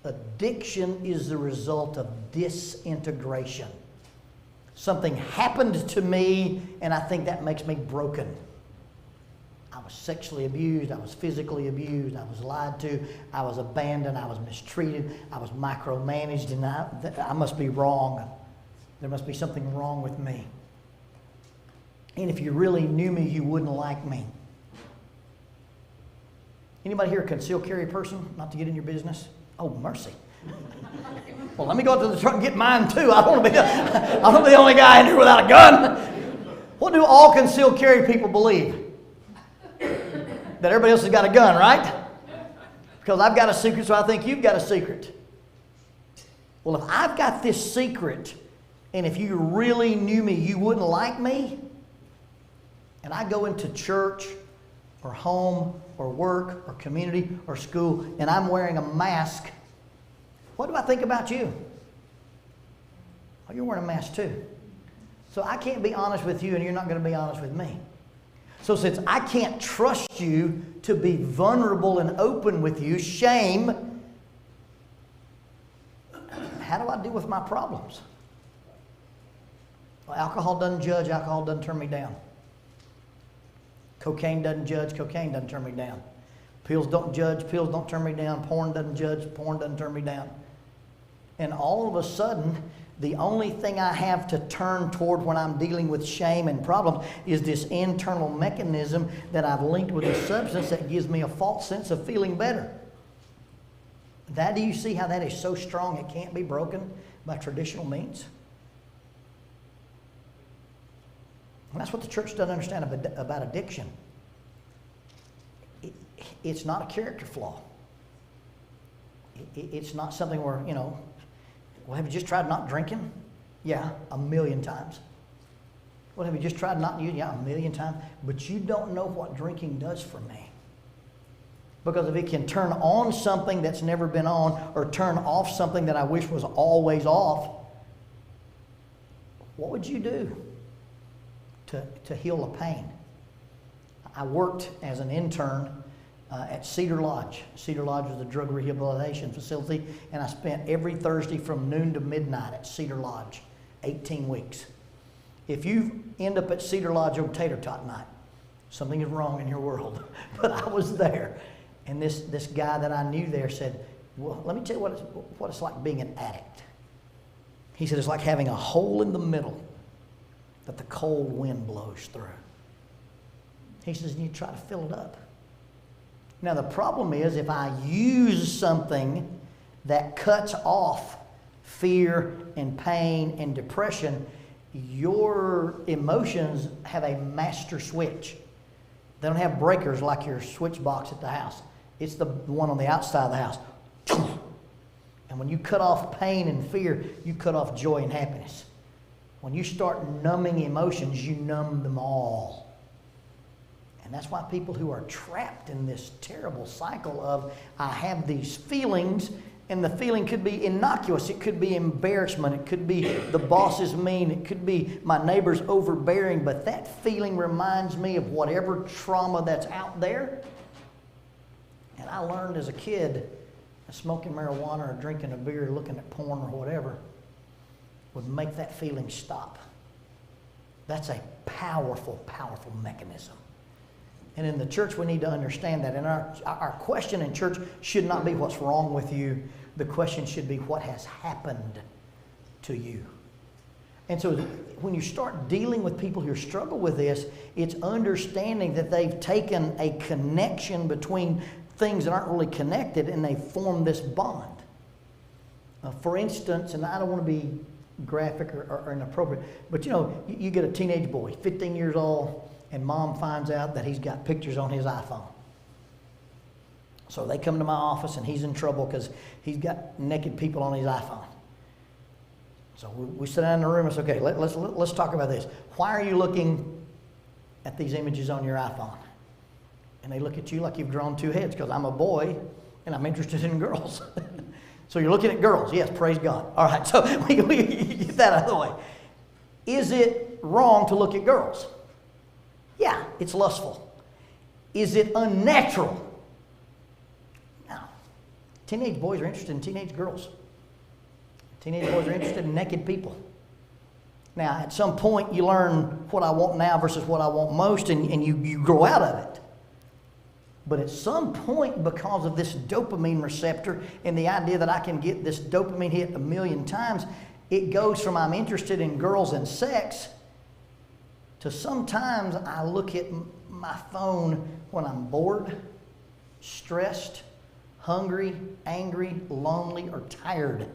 Addiction is the result of disintegration. Something happened to me, and I think that makes me broken. I was sexually abused, I was physically abused, I was lied to, I was abandoned, I was mistreated, I was micromanaged, and I must be wrong. There must be something wrong with me. And if you really knew me, you wouldn't like me. Anybody here a concealed carry person? Not to get in your business? Oh, mercy. Well, let me go to the truck and get mine too. I don't want to be the only guy in here without a gun. What do all concealed carry people believe? That everybody else has got a gun, right? Because I've got a secret, so I think you've got a secret. Well, if I've got this secret, and if you really knew me, you wouldn't like me, and I go into church or home or work or community or school, and I'm wearing a mask, what do I think about you? Oh, you're wearing a mask too. So I can't be honest with you, and you're not going to be honest with me. So since I can't trust you to be vulnerable and open with you, shame, how do I deal with my problems? Well, alcohol doesn't judge, alcohol doesn't turn me down. Cocaine doesn't judge, cocaine doesn't turn me down. Pills don't judge, pills don't turn me down. Porn doesn't judge, porn doesn't turn me down. And all of a sudden, the only thing I have to turn toward when I'm dealing with shame and problems is this internal mechanism that I've linked with a substance that gives me a false sense of feeling better. Do you see how that is so strong it can't be broken by traditional means? And that's what the church doesn't understand about addiction. It's not a character flaw. It's not something where, well, have you just tried not drinking? Yeah, 1,000,000 times. Well, have you just tried not using? Yeah, 1,000,000 times. But you don't know what drinking does for me. Because if it can turn on something that's never been on, or turn off something that I wish was always off, what would you do to heal the pain? I worked as an intern at Cedar Lodge. Cedar Lodge was a drug rehabilitation facility, and I spent every Thursday from noon to midnight at Cedar Lodge, 18 weeks. If you end up at Cedar Lodge on Tater Tot night, something is wrong in your world. But I was there, and this guy that I knew there said, well, let me tell you what it's like being an addict. He said, it's like having a hole in the middle that the cold wind blows through. He says, and you try to fill it up. Now, the problem is if I use something that cuts off fear and pain and depression, your emotions have a master switch. They don't have breakers like your switch box at the house. It's the one on the outside of the house. And when you cut off pain and fear, you cut off joy and happiness. When you start numbing emotions, you numb them all. And that's why people who are trapped in this terrible cycle of, I have these feelings, and the feeling could be innocuous. It could be embarrassment. It could be the boss is mean. It could be my neighbor's overbearing. But that feeling reminds me of whatever trauma that's out there. And I learned as a kid, smoking marijuana or drinking a beer, looking at porn or whatever, would make that feeling stop. That's a powerful, powerful mechanism. And in the church, we need to understand that. And our question in church should not be what's wrong with you. The question should be what has happened to you. And so when you start dealing with people who struggle with this, it's understanding that they've taken a connection between things that aren't really connected, and they form this bond. For instance, and I don't want to be graphic or inappropriate, but you get a teenage boy, 15 years old, and mom finds out that he's got pictures on his iPhone. So they come to my office, and he's in trouble because he's got naked people on his iPhone. So we sit down in the room and say, okay, let's talk about this. Why are you looking at these images on your iPhone? And they look at you like you've drawn two heads, because I'm a boy and I'm interested in girls. So you're looking at girls. Yes, praise God. All right, so we get that out of the way. Is it wrong to look at girls? Yeah, it's lustful. Is it unnatural? No. Teenage boys are interested in teenage girls. Teenage boys are interested in naked people. Now, at some point, you learn what I want now versus what I want most, and you grow out of it. But at some point, because of this dopamine receptor and the idea that I can get this dopamine hit 1,000,000 times, it goes from I'm interested in girls and sex to sometimes I look at my phone when I'm bored, stressed, hungry, angry, lonely, or tired.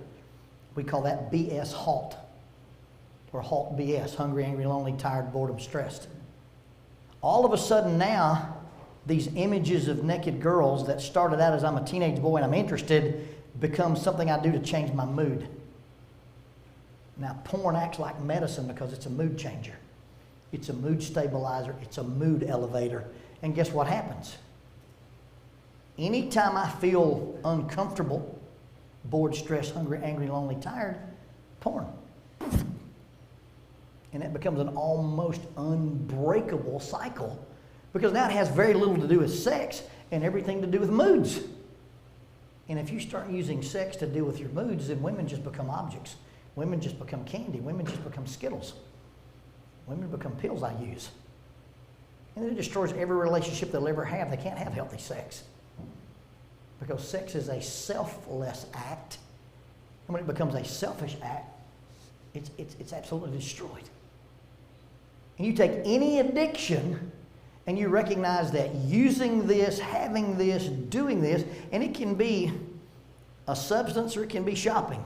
We call that BS HALT, or HALT BS, hungry, angry, lonely, tired, boredom, stressed. All of a sudden now, these images of naked girls that started out as I'm a teenage boy and I'm interested become something I do to change my mood. Now, porn acts like medicine because it's a mood changer. It's a mood stabilizer. It's a mood elevator. And guess what happens? Anytime I feel uncomfortable, bored, stressed, hungry, angry, lonely, tired, porn. And it becomes an almost unbreakable cycle because now it has very little to do with sex and everything to do with moods. And if you start using sex to deal with your moods, then women just become objects. Women just become candy. Women just become Skittles. Women become pills I use. And it destroys every relationship they'll ever have. They can't have healthy sex. Because sex is a selfless act. And when it becomes a selfish act, it's absolutely destroyed. And you take any addiction and you recognize that using this, having this, doing this, and it can be a substance or it can be shopping.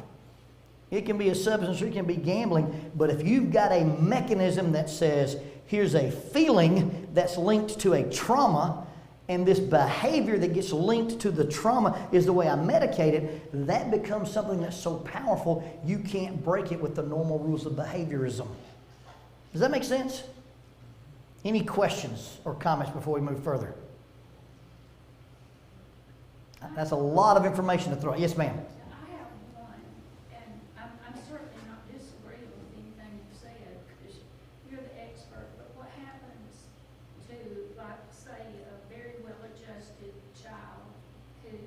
It can be a substance or it can be gambling. But if you've got a mechanism that says, here's a feeling that's linked to a trauma, and this behavior that gets linked to the trauma is the way I medicate it, that becomes something that's so powerful you can't break it with the normal rules of behaviorism. Does that make sense? Any questions or comments before we move further? That's a lot of information to throw. Yes, ma'am. I have one, and I'm certainly not disagreeing with anything you've said, because you're the expert, but what happens to, like, say, a very well-adjusted child who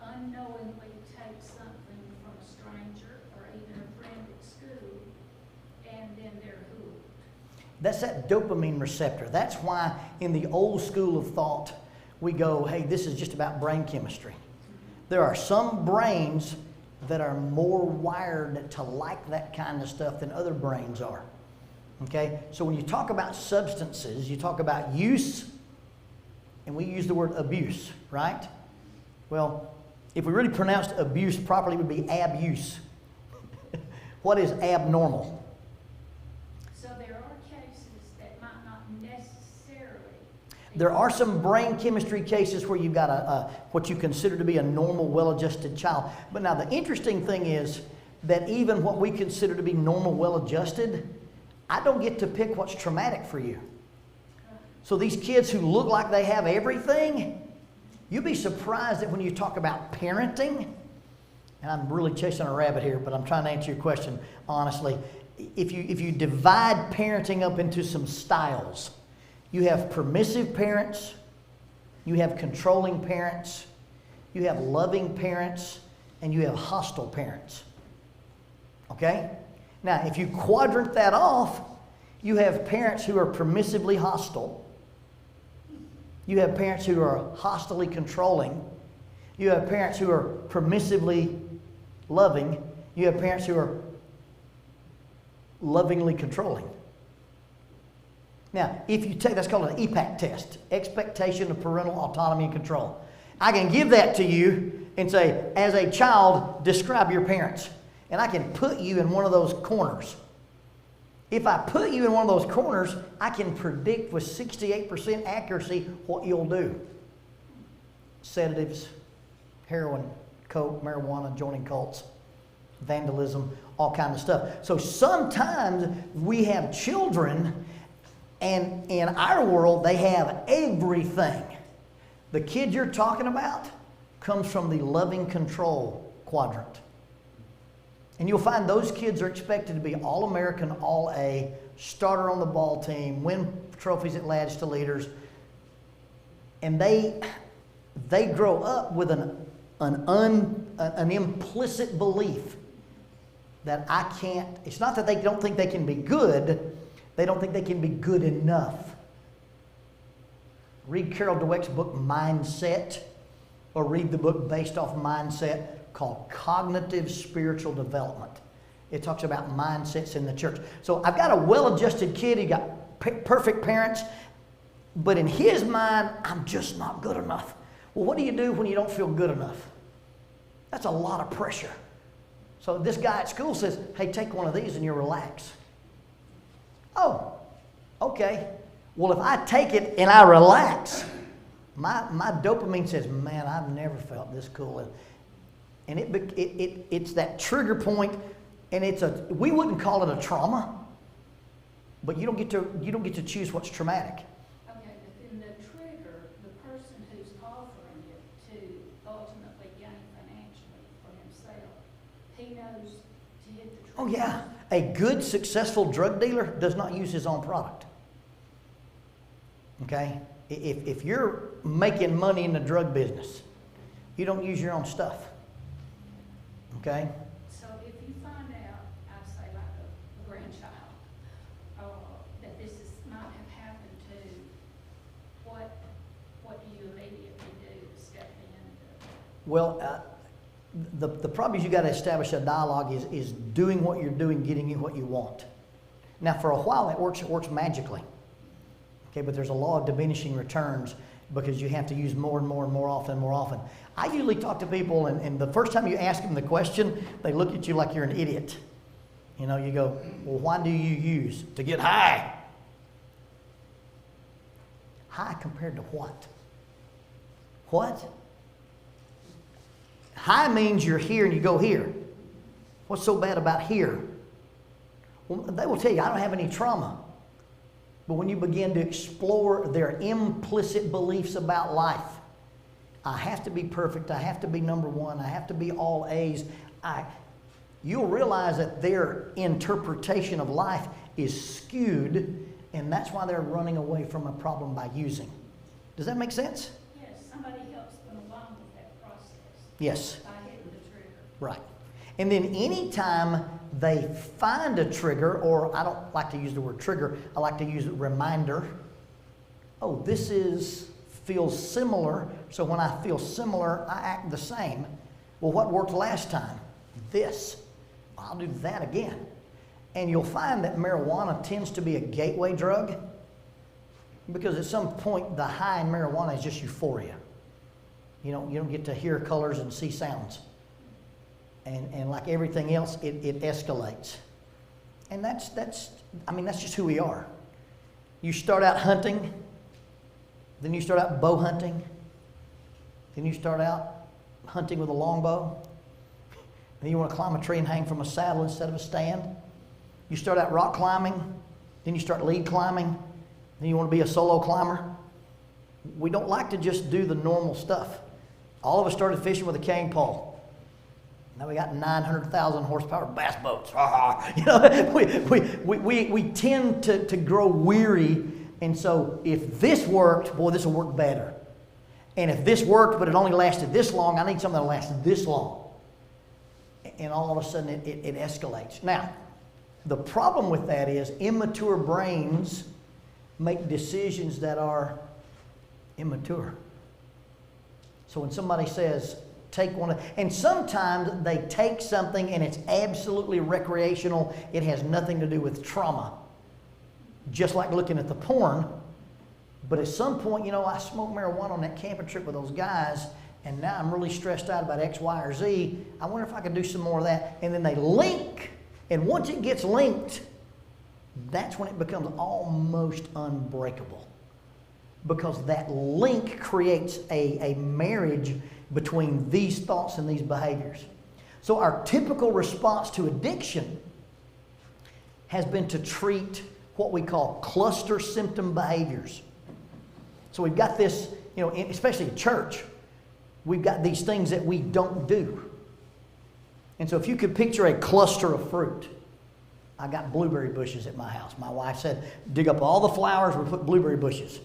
unknowingly takes something from a stranger or even a friend at school, and then they're hooked? That's that dopamine receptor. That's why in the old school of thought, we go, hey, this is just about brain chemistry. There are some brains that are more wired to like that kind of stuff than other brains are. Okay? So when you talk about substances, you talk about use, and we use the word abuse, right? Well, if we really pronounced abuse properly, it would be abuse. What is abnormal? So there are cases that might not necessarily. There are some brain chemistry cases where you've got what you consider to be a normal, well-adjusted child. But now the interesting thing is that even what we consider to be normal, well-adjusted, I don't get to pick what's traumatic for you. So these kids who look like they have everything, you'll be surprised that when you talk about parenting, and I'm really chasing a rabbit here, but I'm trying to answer your question honestly. If you divide parenting up into some styles, you have permissive parents, you have controlling parents, you have loving parents, and you have hostile parents. Okay? Now, if you quadrant that off, you have parents who are permissively hostile. You have parents who are hostilely controlling. You have parents who are permissively loving. You have parents who are lovingly controlling. Now, if you take, that's called an EPAC test, expectation of parental autonomy and control. I can give that to you and say, as a child, describe your parents. And I can put you in one of those corners. If I put you in one of those corners, I can predict with 68% accuracy what you'll do. Sedatives, heroin, coke, marijuana, joining cults, vandalism, all kinds of stuff. So sometimes we have children, and in our world, they have everything. The kid you're talking about comes from the loving control quadrant. And you'll find those kids are expected to be All-American, All-A, starter on the ball team, win trophies at Lads to Leaders. And they grow up with an an implicit belief that I can't. It's not that they don't think they can be good, they don't think they can be good enough. Read Carol Dweck's book Mindset, or read the book based off mindset called Cognitive Spiritual Development. It talks about mindsets in the church. So I've got a well-adjusted kid, he got perfect parents, but in his mind, I'm just not good enough. Well, what do you do when you don't feel good enough? That's a lot of pressure. So this guy at school says, hey, take one of these and you'll relax. Oh, okay. Well, if I take it and I relax, my dopamine says, man, I've never felt this cool. And it's that trigger point, and we wouldn't call it a trauma, but you don't get to choose what's traumatic. Okay, but then the trigger, the person who's offering it to ultimately gain financially for himself, he knows to hit the trigger. Oh yeah, a good successful drug dealer does not use his own product. Okay, if you're making money in the drug business, you don't use your own stuff. Okay. So if you find out, I say like a grandchild, that this might have happened to, what do you immediately do to step in? Well, the problem is you got to establish a dialogue is doing what you're doing, getting you what you want. Now, for a while, it works magically. Okay, but there's a law of diminishing returns because you have to use more and more and more often and more often. I usually talk to people, and the first time you ask them the question, they look at you like you're an idiot. You know, you go, well, why do you use? To get high. High compared to what? What? High means you're here and you go here. What's so bad about here? Well, they will tell you, I don't have any trauma. But when you begin to explore their implicit beliefs about life, I have to be perfect, I have to be number one, I have to be all A's, you'll realize that their interpretation of life is skewed, and that's why they're running away from a problem by using. Does that make sense? Yes, somebody helps them along with that process. Yes. By hitting the trigger. Right. And then anytime they find a trigger, or I don't like to use the word trigger, I like to use a reminder. Oh, this feels similar, so when I feel similar, I act the same. Well, what worked last time? This. I'll do that again. And you'll find that marijuana tends to be a gateway drug because at some point the high in marijuana is just euphoria. You don't get to hear colors and see sounds. And like everything else, it escalates. And that's just who we are. You start out hunting, then you start out bow hunting, then you start out hunting with a longbow, then you want to climb a tree and hang from a saddle instead of a stand. You start out rock climbing, then you start lead climbing, then you want to be a solo climber. We don't like to just do the normal stuff. All of us started fishing with a cane pole. Now we got 900,000 horsepower bass boats. You know, we tend to grow weary, and so if this worked, boy, this will work better. And if this worked, but it only lasted this long, I need something that lasted this long. And all of a sudden it escalates. Now, the problem with that is immature brains make decisions that are immature. So when somebody says, take one and sometimes they take something and it's absolutely recreational. It has nothing to do with trauma. Just like looking at the porn. But at some point, I smoked marijuana on that camping trip with those guys, and now I'm really stressed out about X, Y, or Z. I wonder if I could do some more of that. And then they link. And once it gets linked, that's when it becomes almost unbreakable. Because that link creates a marriage between these thoughts and these behaviors. So our typical response to addiction has been to treat what we call cluster symptom behaviors. So we've got this, especially in church, we've got these things that we don't do. And so if you could picture a cluster of fruit, I got blueberry bushes at my house. My wife said, dig up all the flowers, we put blueberry bushes.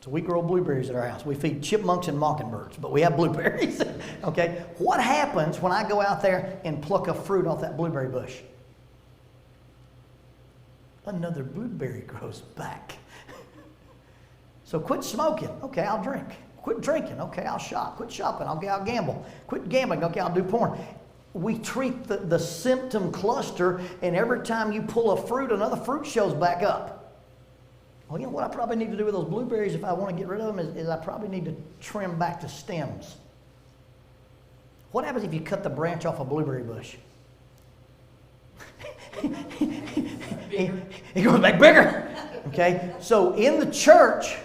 So we grow blueberries at our house. We feed chipmunks and mockingbirds, but we have blueberries. Okay? What happens when I go out there and pluck a fruit off that blueberry bush? Another blueberry grows back. So quit smoking. Okay, I'll drink. Quit drinking. Okay, I'll shop. Quit shopping. Okay, I'll gamble. Quit gambling. Okay, I'll do porn. We treat the symptom cluster, and every time you pull a fruit, another fruit shows back up. Well, you know what I probably need to do with those blueberries if I want to get rid of them is I probably need to trim back the stems. What happens if you cut the branch off a blueberry bush? It goes back bigger. Okay? So in the church,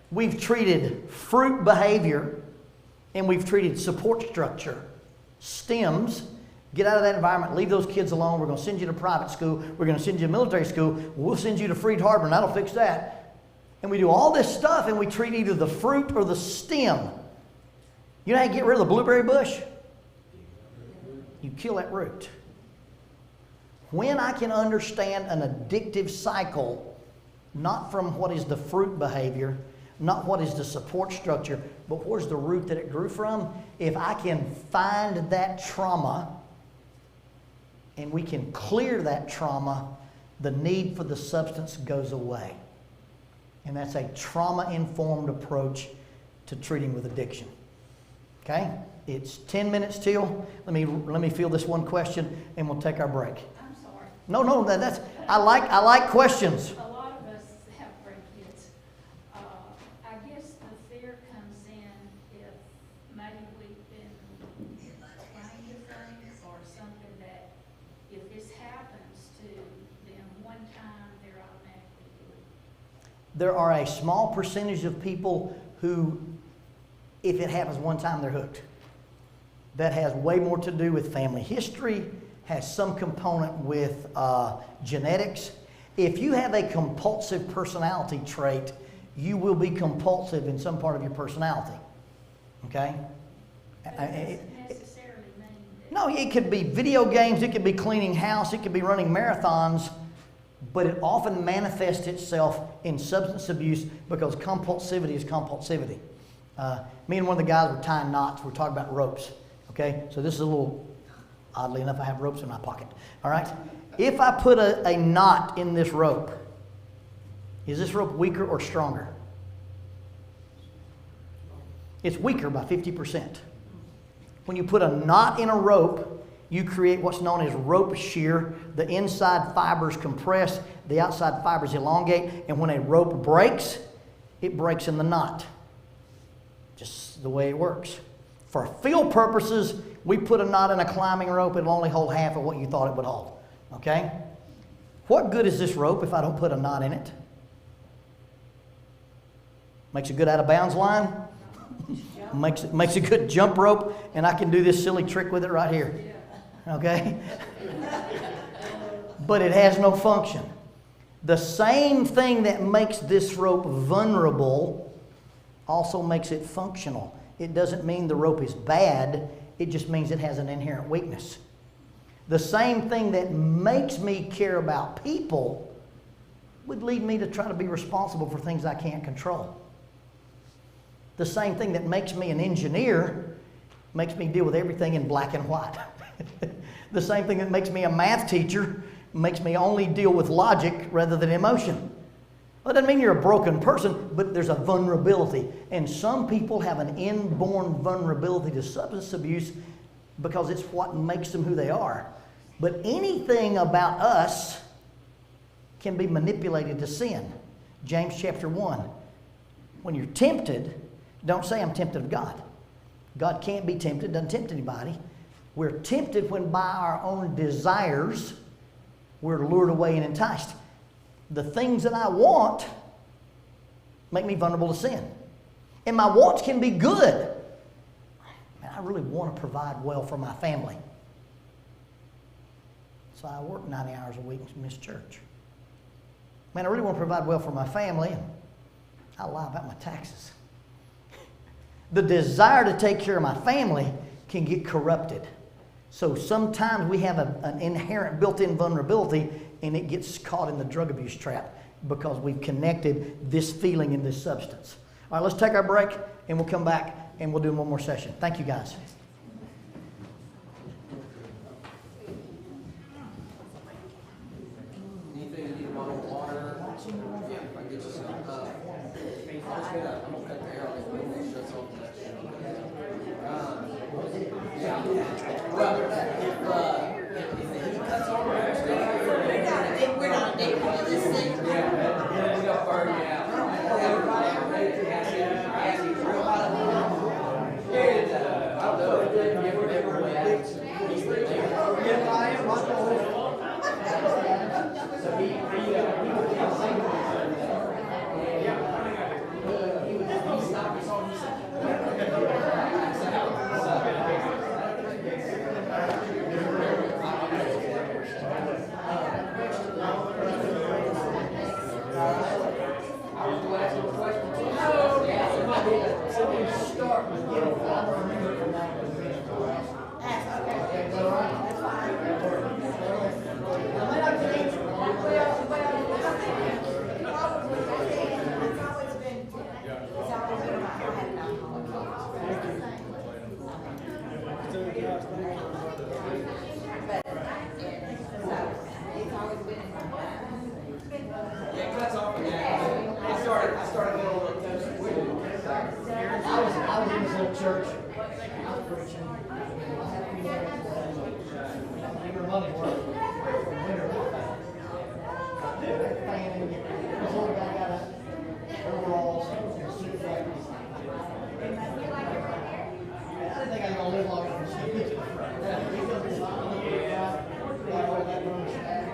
we've treated fruit behavior and we've treated support structure, stems. Get out of that environment. Leave those kids alone. We're going to send you to private school. We're going to send you to military school. We'll send you to Freed Harbor, and that'll fix that. And we do all this stuff, and we treat either the fruit or the stem. You know how you get rid of the blueberry bush? You kill that root. When I can understand an addictive cycle, not from what is the fruit behavior, not what is the support structure, but where's the root that it grew from, if I can find that trauma and we can clear that trauma, the need for the substance goes away. And that's a trauma-informed approach to treating with addiction. Okay? It's 10 minutes till. Let me field this one question and we'll take our break. I'm sorry. No, that's I like questions. A lot of us have grandkids. I guess the fear comes in if maybe we've been trained to things or something that if this happens to them one time, they're automatically hooked. There are a small percentage of people who, if it happens one time, they're hooked. That has way more to do with family history, has some component with genetics. If you have a compulsive personality trait, you will be compulsive in some part of your personality. Okay? But it doesn't necessarily mean that. No, it could be video games, it could be cleaning house, it could be running marathons, but it often manifests itself in substance abuse because compulsivity is compulsivity. Me and one of the guys were tying knots. We're talking about ropes. Okay, so this is a little, oddly enough, I have ropes in my pocket. All right, if I put a knot in this rope, is this rope weaker or stronger? It's weaker by 50%. When you put a knot in a rope, you create what's known as rope shear. The inside fibers compress, the outside fibers elongate, and when a rope breaks, it breaks in the knot. Just the way it works. For field purposes, we put a knot in a climbing rope, it'll only hold half of what you thought it would hold. Okay? What good is this rope if I don't put a knot in it? Makes a good out of bounds line. makes a good jump rope, and I can do this silly trick with it right here. Okay? But it has no function. The same thing that makes this rope vulnerable also makes it functional. It doesn't mean the rope is bad, it just means it has an inherent weakness. The same thing that makes me care about people would lead me to try to be responsible for things I can't control. The same thing that makes me an engineer makes me deal with everything in black and white. The same thing that makes me a math teacher makes me only deal with logic rather than emotion. Well, it doesn't mean you're a broken person, but there's a vulnerability. And some people have an inborn vulnerability to substance abuse because it's what makes them who they are. But anything about us can be manipulated to sin. James chapter 1. When you're tempted, don't say I'm tempted of God. God can't be tempted, doesn't tempt anybody. We're tempted when by our own desires we're lured away and enticed. The things that I want make me vulnerable to sin. And my wants can be good. Man, I really want to provide well for my family. So I work 90 hours a week and miss church. Man, I really want to provide well for my family, and I lie about my taxes. The desire to take care of my family can get corrupted. So sometimes we have an inherent built-in vulnerability, and it gets caught in the drug abuse trap because we've connected this feeling and this substance. All right, let's take our break, and we'll come back, and we'll do one more session. Thank you, guys. Anything you need a bottle of water? Yeah, if I get you some. I'm gonna cut the hair off when it shuts off that shit. Yeah. Well, if the heat cuts on, we're not addicted to this thing. Yeah, we got burned out. Everybody, I see real lot of people. And I don't know if they ever way out. Yeah, I am. So he stopped us on Church. I was preaching. Money work. This old guy got up, overalls, and suit jacket. I didn't think I was gonna live long enough to see this. He goes to the bottom, got all that room stacked.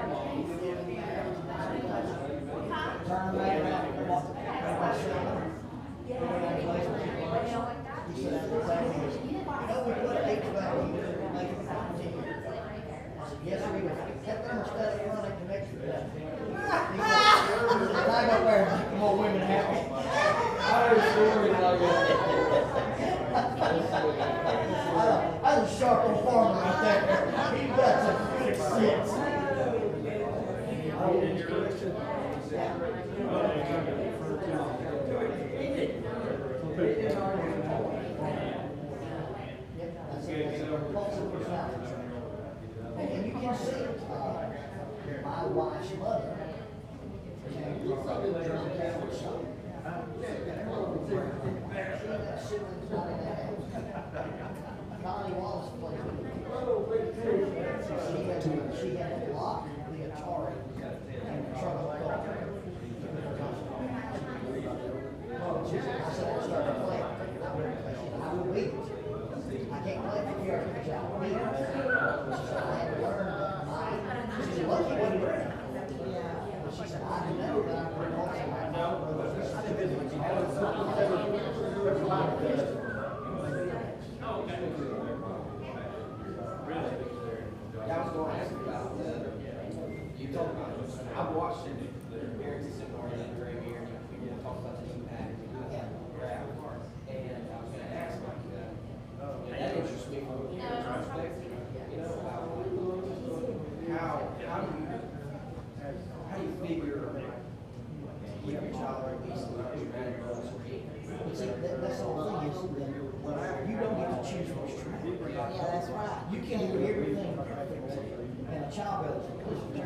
Turned back around and walked back to he said, that's exactly this. You know, we put HVAC heater and make it 15 years. I said, yes, we would. That thermostat running connected to that. He said, I go there and make more women happy. I was a sharp old farmer right there. He got some good sense. And you can see my wife's mother came from a German Catholic shop. She had siblings not in that house. Connie Wallace played with she had to lock the Atari in the trunk of the car. I said, I started playing. I will beat it. I can't play for years because I will beat it. She said, I had to learn that she said, lucky when you're ready. She said, I know that I'm pretty awesome right now. I was going to ask about you talk about I've watched the parents sitting over that great year and people talk about the impact and I was going to ask that interests me from a parent's perspective, about how do you figure keep your child at least See, that's the whole thing is that you don't get to choose what's true. Yeah, that's right. You can do everything perfectly, and a child goes, listen,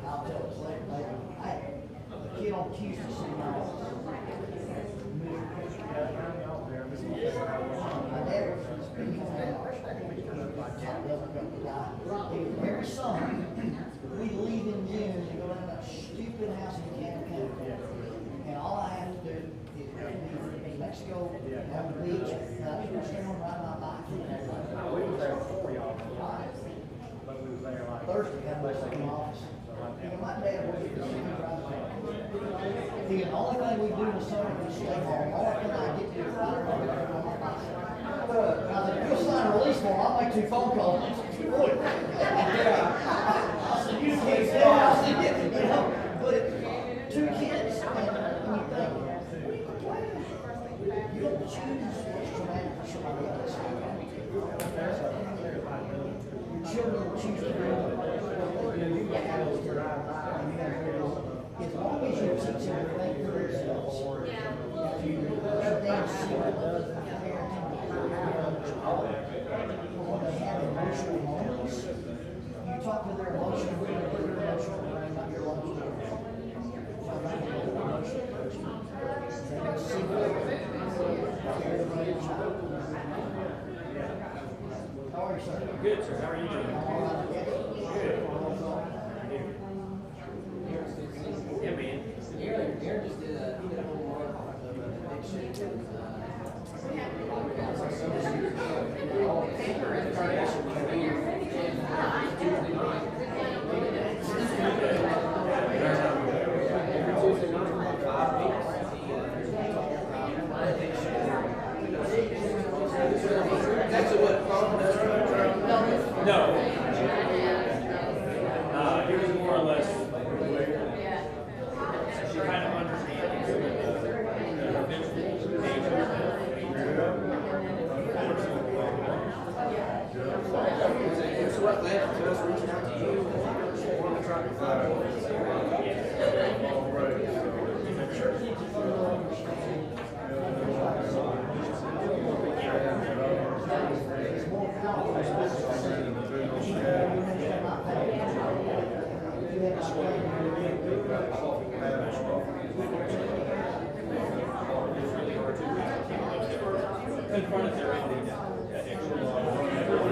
I'll tell this later. A kid on Tuesday said, my dad was speaking every summer, we leave in June to go down that stupid house in Canton County. And all I have to do is leave Mexico, have the beach, and I just stay on ride my bike. We were there before y'all. But we was there like. Thursday, had my second office. And my dad was the only thing we do in the summer is stay home. All I get to do is ride around on my bike. I said, if you'll sign a release form, I'll make 2 phone calls. I said, you can't stay. I said, but 2 kids, you don't choose what's traumatic for somebody else. Children will choose to do as long as you teach them everything You talk to their emotional brain, not your logical How are you, sir? Good, sir. How are you doing? Good. Yeah, man. Aaron just did a homework of addiction. No. He was more or less kind of understanding the nature So what led to us reaching out to you? Want to try confront their own addiction.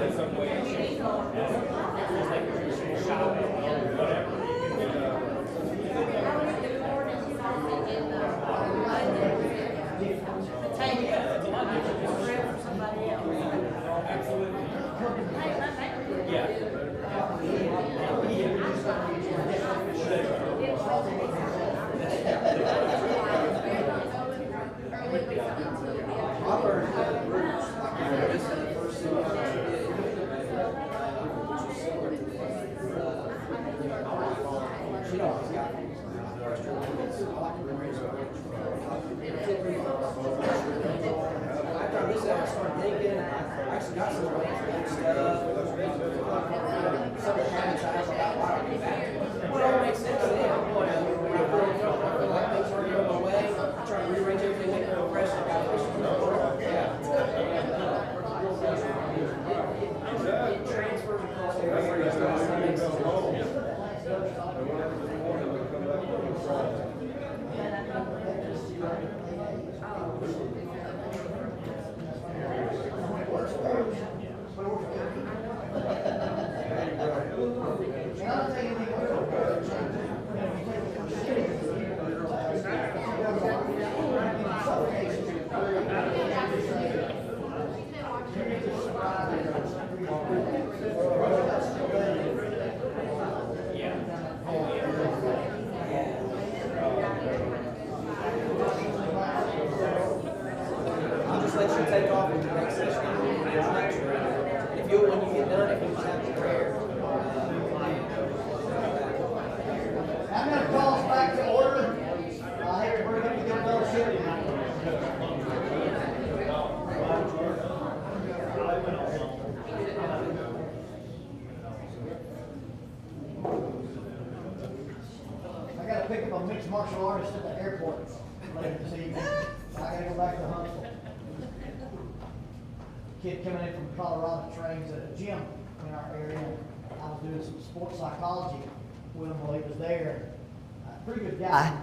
In some ways, it's like shopping, whatever. I'll just let you take off with the next session. If you, when you get done, if you just have to prayer. I'm going to call us back to order. I have to bring up the good fellowship. I got to pick up a mixed martial artist at the airport later this evening. I got to go back to Huntsville. Kid coming in from Colorado trains at a gym in our area. I was doing some sports psychology with him while he was there. Pretty good guy.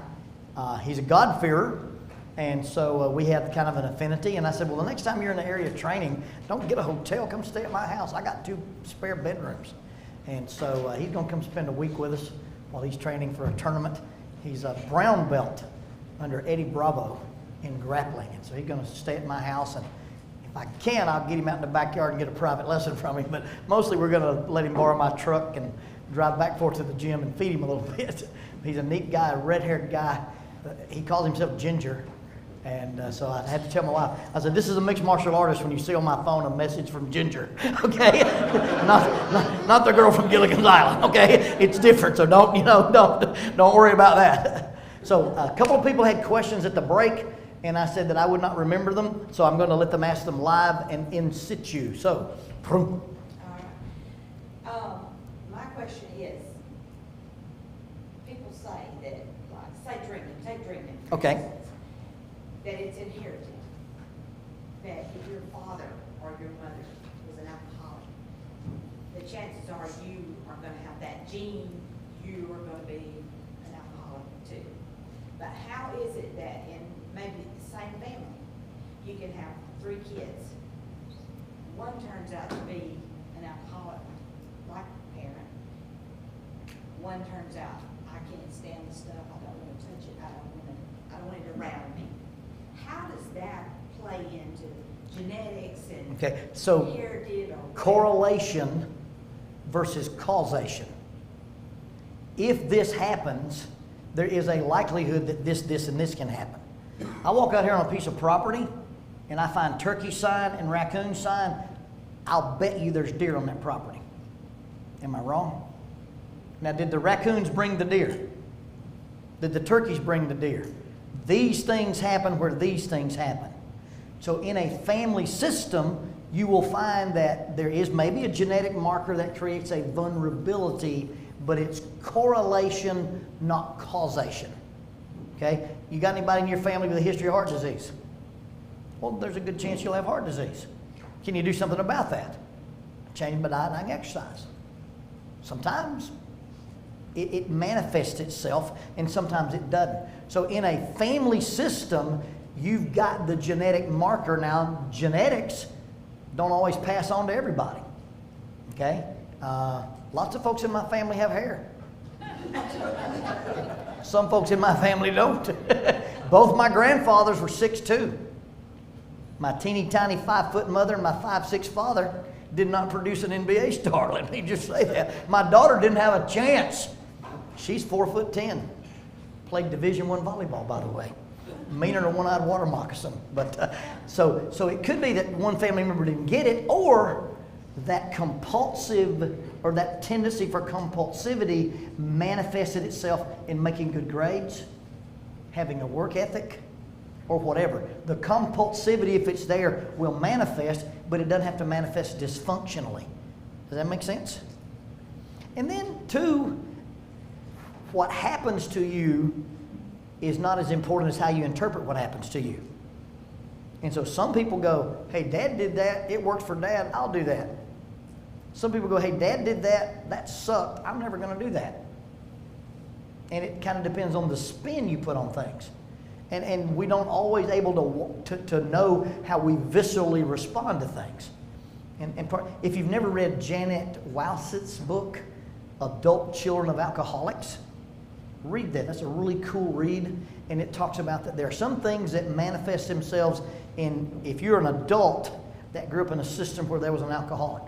He's a God-fearer, and so we had kind of an affinity. And I said, well, the next time you're in the area of training, don't get a hotel. Come stay at my house. I got 2 spare bedrooms. And so he's going to come spend a week with us while he's training for a tournament. He's a brown belt under Eddie Bravo in grappling. And so he's going to stay at my house. And if I can, I'll get him out in the backyard and get a private lesson from him. But mostly we're going to let him borrow my truck and drive back forth to the gym and feed him a little bit. He's a neat guy, a red-haired guy. He calls himself Ginger. And so I had to tell my wife, I said, this is a mixed martial artist when you see on my phone a message from Ginger, okay? not the girl from Gilligan's Island, okay? It's different, so don't worry about that. So a couple of people had questions at the break, and I said that I would not remember them, so I'm going to let them ask them live and in situ. So, All right. My question is, people say that, like, say drinking, take drinking. okay, That it's inherited. that if your father or your mother was an alcoholic, the chances are you are gonna have that gene, you are gonna be an alcoholic too. But how is it that in maybe the same family, you can have 3 kids? One turns out to be an alcoholic, like parent. One turns out, I can't stand the stuff, I don't want to touch it, I don't want it around me. How does that play into genetics and Okay, so inherited or correlation versus causation. If this happens, there is a likelihood that this, and this can happen. I walk out here on a piece of property and I find turkey sign and raccoon sign, I'll bet you there's deer on that property. Am I wrong? Now, did the raccoons bring the deer? Did the turkeys bring the deer? These things happen where these things happen. So in a family system, you will find that there is maybe a genetic marker that creates a vulnerability, but it's correlation, not causation. Okay? You got anybody in your family with a history of heart disease? Well, there's a good chance you'll have heart disease. Can you do something about that? Change my diet and exercise. Sometimes it manifests itself, and sometimes it doesn't. So in a family system, you've got the genetic marker. Now, genetics don't always pass on to everybody. Okay? Lots of folks in my family have hair. Some folks in my family don't. Both my grandfathers were 6'2". My teeny tiny 5-foot mother and my 5'6" father did not produce an NBA star. Let me just say that. My daughter didn't have a chance. She's 4'10". Played Division I volleyball, by the way. Meaner than a one-eyed water moccasin. But so it could be that one family member didn't get it, or that compulsive or that tendency for compulsivity manifested itself in making good grades, having a work ethic, or whatever. The compulsivity, if it's there, will manifest, but it doesn't have to manifest dysfunctionally. Does that make sense? And then, 2, what happens to you is not as important as how you interpret what happens to you. And so some people go, hey, Dad did that, it works for Dad, I'll do that. Some people go, hey, Dad did that, that sucked, I'm never going to do that. And it kind of depends on the spin you put on things. And we don't always able to know how we viscerally respond to things. If you've never read Janet Wowsit's book, Adult Children of Alcoholics, read that. That's a really cool read. And it talks about that there are some things that manifest themselves in, if you're an adult that grew up in a system where there was an alcoholic.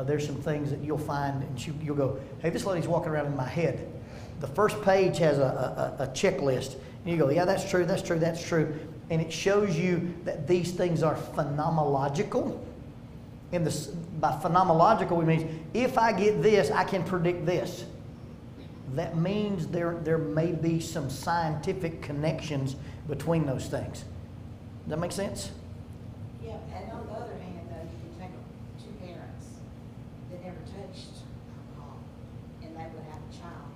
There's some things that you'll find, and you'll go, hey, this lady's walking around in my head. The first page has a checklist. And you go, yeah, that's true, that's true, that's true. And it shows you that these things are phenomenological. By phenomenological, we mean if I get this, I can predict this. That means there may be some scientific connections between those things. Does that make sense? Yeah, and on the other hand, though, you can take 2 parents that never touched alcohol, and they would have a child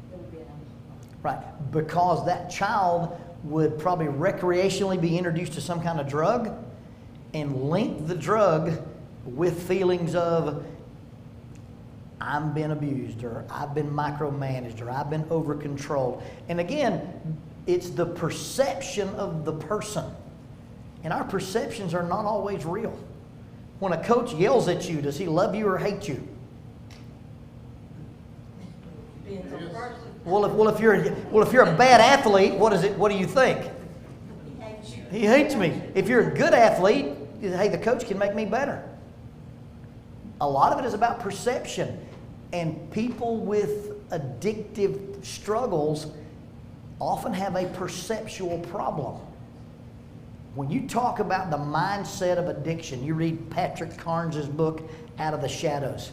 that would be an alcoholic. Right, because that child would probably recreationally be introduced to some kind of drug and link the drug with feelings of, I'm been abused, or I've been micromanaged, or I've been over-controlled. And again, it's the perception of the person. And our perceptions are not always real. When a coach yells at you, does he love you or hate you? Depends on the person. Well, if you're a bad athlete, what do you think? He hates you. He hates me. If you're a good athlete, hey, the coach can make me better. A lot of it is about perception. And people with addictive struggles often have a perceptual problem. When you talk about the mindset of addiction, you read Patrick Carnes' book, Out of the Shadows.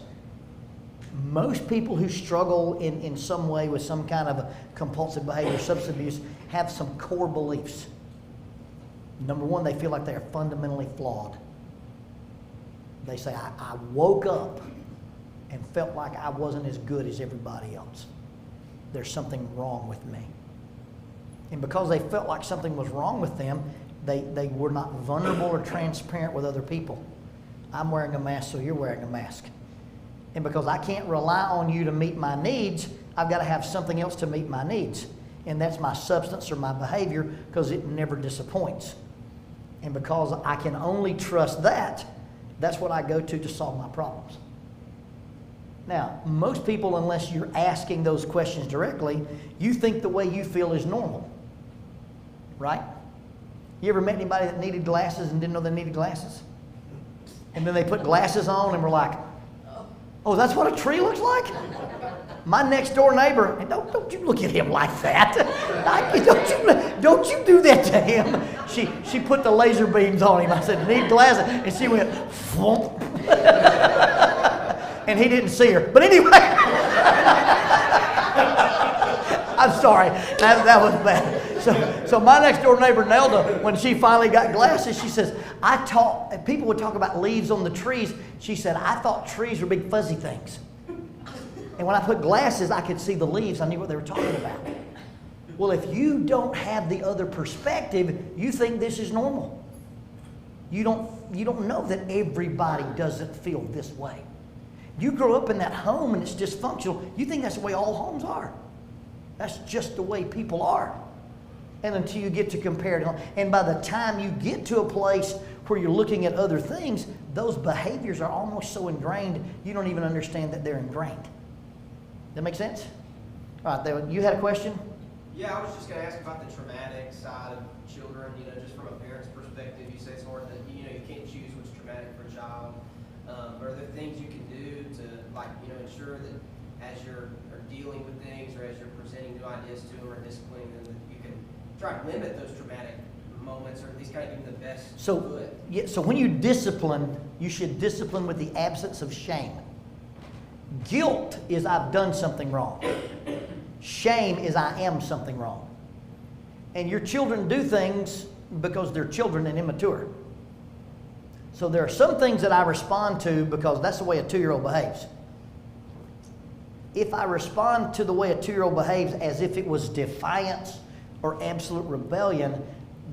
Most people who struggle in some way with some kind of compulsive behavior, substance abuse, have some core beliefs. Number one, they feel like they are fundamentally flawed. They say, I woke up and felt like I wasn't as good as everybody else. There's something wrong with me. And because they felt like something was wrong with them, They were not vulnerable or transparent with other people. I'm wearing a mask, so you're wearing a mask. And because I can't rely on you to meet my needs, I've got to have something else to meet my needs. And that's my substance or my behavior, because it never disappoints. And because I can only trust that, that's what I go to solve my problems. Now, most people, unless you're asking those questions directly, you think the way you feel is normal. Right? You ever met anybody that needed glasses and didn't know they needed glasses? And then they put glasses on and were like, oh, that's what a tree looks like? My next door neighbor, and don't you look at him like that. Don't you do that to him. She put the laser beams on him. I said, need glasses. And she went, thwomp. And he didn't see her. But anyway, I'm sorry. That was bad. So my next door neighbor, Nelda, when she finally got glasses, she says, people would talk about leaves on the trees. She said, I thought trees were big fuzzy things. And when I put glasses, I could see the leaves. I knew what they were talking about. Well, if you don't have the other perspective, you think this is normal. You don't know that everybody doesn't feel this way. You grow up in that home and it's dysfunctional. You think that's the way all homes are. That's just the way people are. And until you get to compare it, and by the time you get to a place where you're looking at other things, those behaviors are almost so ingrained, you don't even understand that they're ingrained. That make sense? All right, you had a question? Yeah, I was just going to ask about the traumatic side of children, just from a parent's perspective. You say it's hard that, you can't choose what's traumatic for a child. Are there things you can do to, ensure that as you're dealing with things or as you're presenting new ideas to them or disciplining them, that you can try to limit those traumatic moments, or at least kind of give them the best foot? Yeah, so when you discipline, you should discipline with the absence of shame. Guilt is I've done something wrong. Shame is I am something wrong. And your children do things because they're children and immature. So there are some things that I respond to because that's the way a 2-year-old behaves. If I respond to the way a 2-year-old behaves as if it was defiance or absolute rebellion,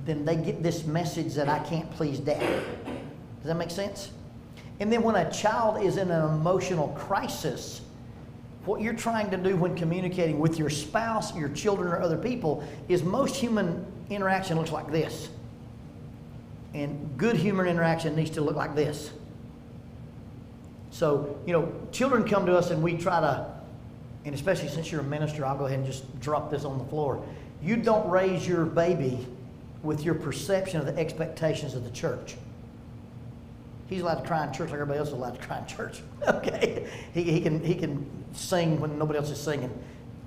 then they get this message that I can't please Dad. Does that make sense? And then when a child is in an emotional crisis, what you're trying to do when communicating with your spouse, your children, or other people is most human interaction looks like this. And good human interaction needs to look like this. So, children come to us and we try to, and especially since you're a minister, I'll go ahead and just drop this on the floor. You don't raise your baby with your perception of the expectations of the church. He's allowed to cry in church like everybody else is allowed to cry in church. Okay? He can sing when nobody else is singing.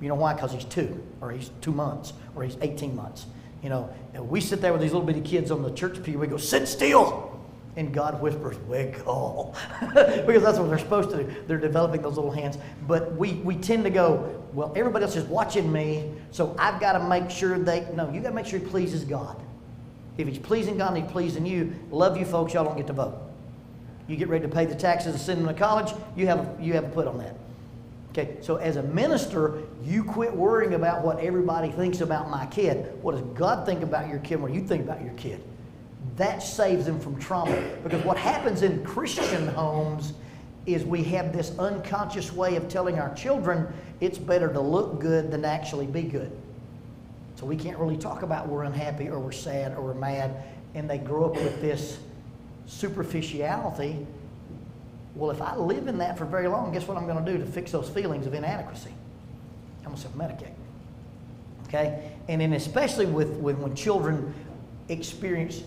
You know why? Because he's 2, or he's 2 months, or he's 18 months. And we sit there with these little bitty kids on the church pew. We go, sit still. And God whispers, wiggle. Because that's what they're supposed to do. They're developing those little hands. But we tend to go, well, everybody else is watching me, so I've got to make sure you got to make sure he pleases God. If he's pleasing God and he's pleasing you, love you folks, y'all don't get to vote. You get ready to pay the taxes and send them to college, you have a put on that. Okay, so as a minister, you quit worrying about what everybody thinks about my kid. What does God think about your kid? What do you think about your kid? That saves them from trauma. Because what happens in Christian homes is we have this unconscious way of telling our children it's better to look good than to actually be good. So we can't really talk about we're unhappy or we're sad or we're mad, and they grow up with this superficiality. Well, if I live in that for very long, guess what I'm going to do to fix those feelings of inadequacy? I'm going to self-medicate. Okay? And then especially when children experience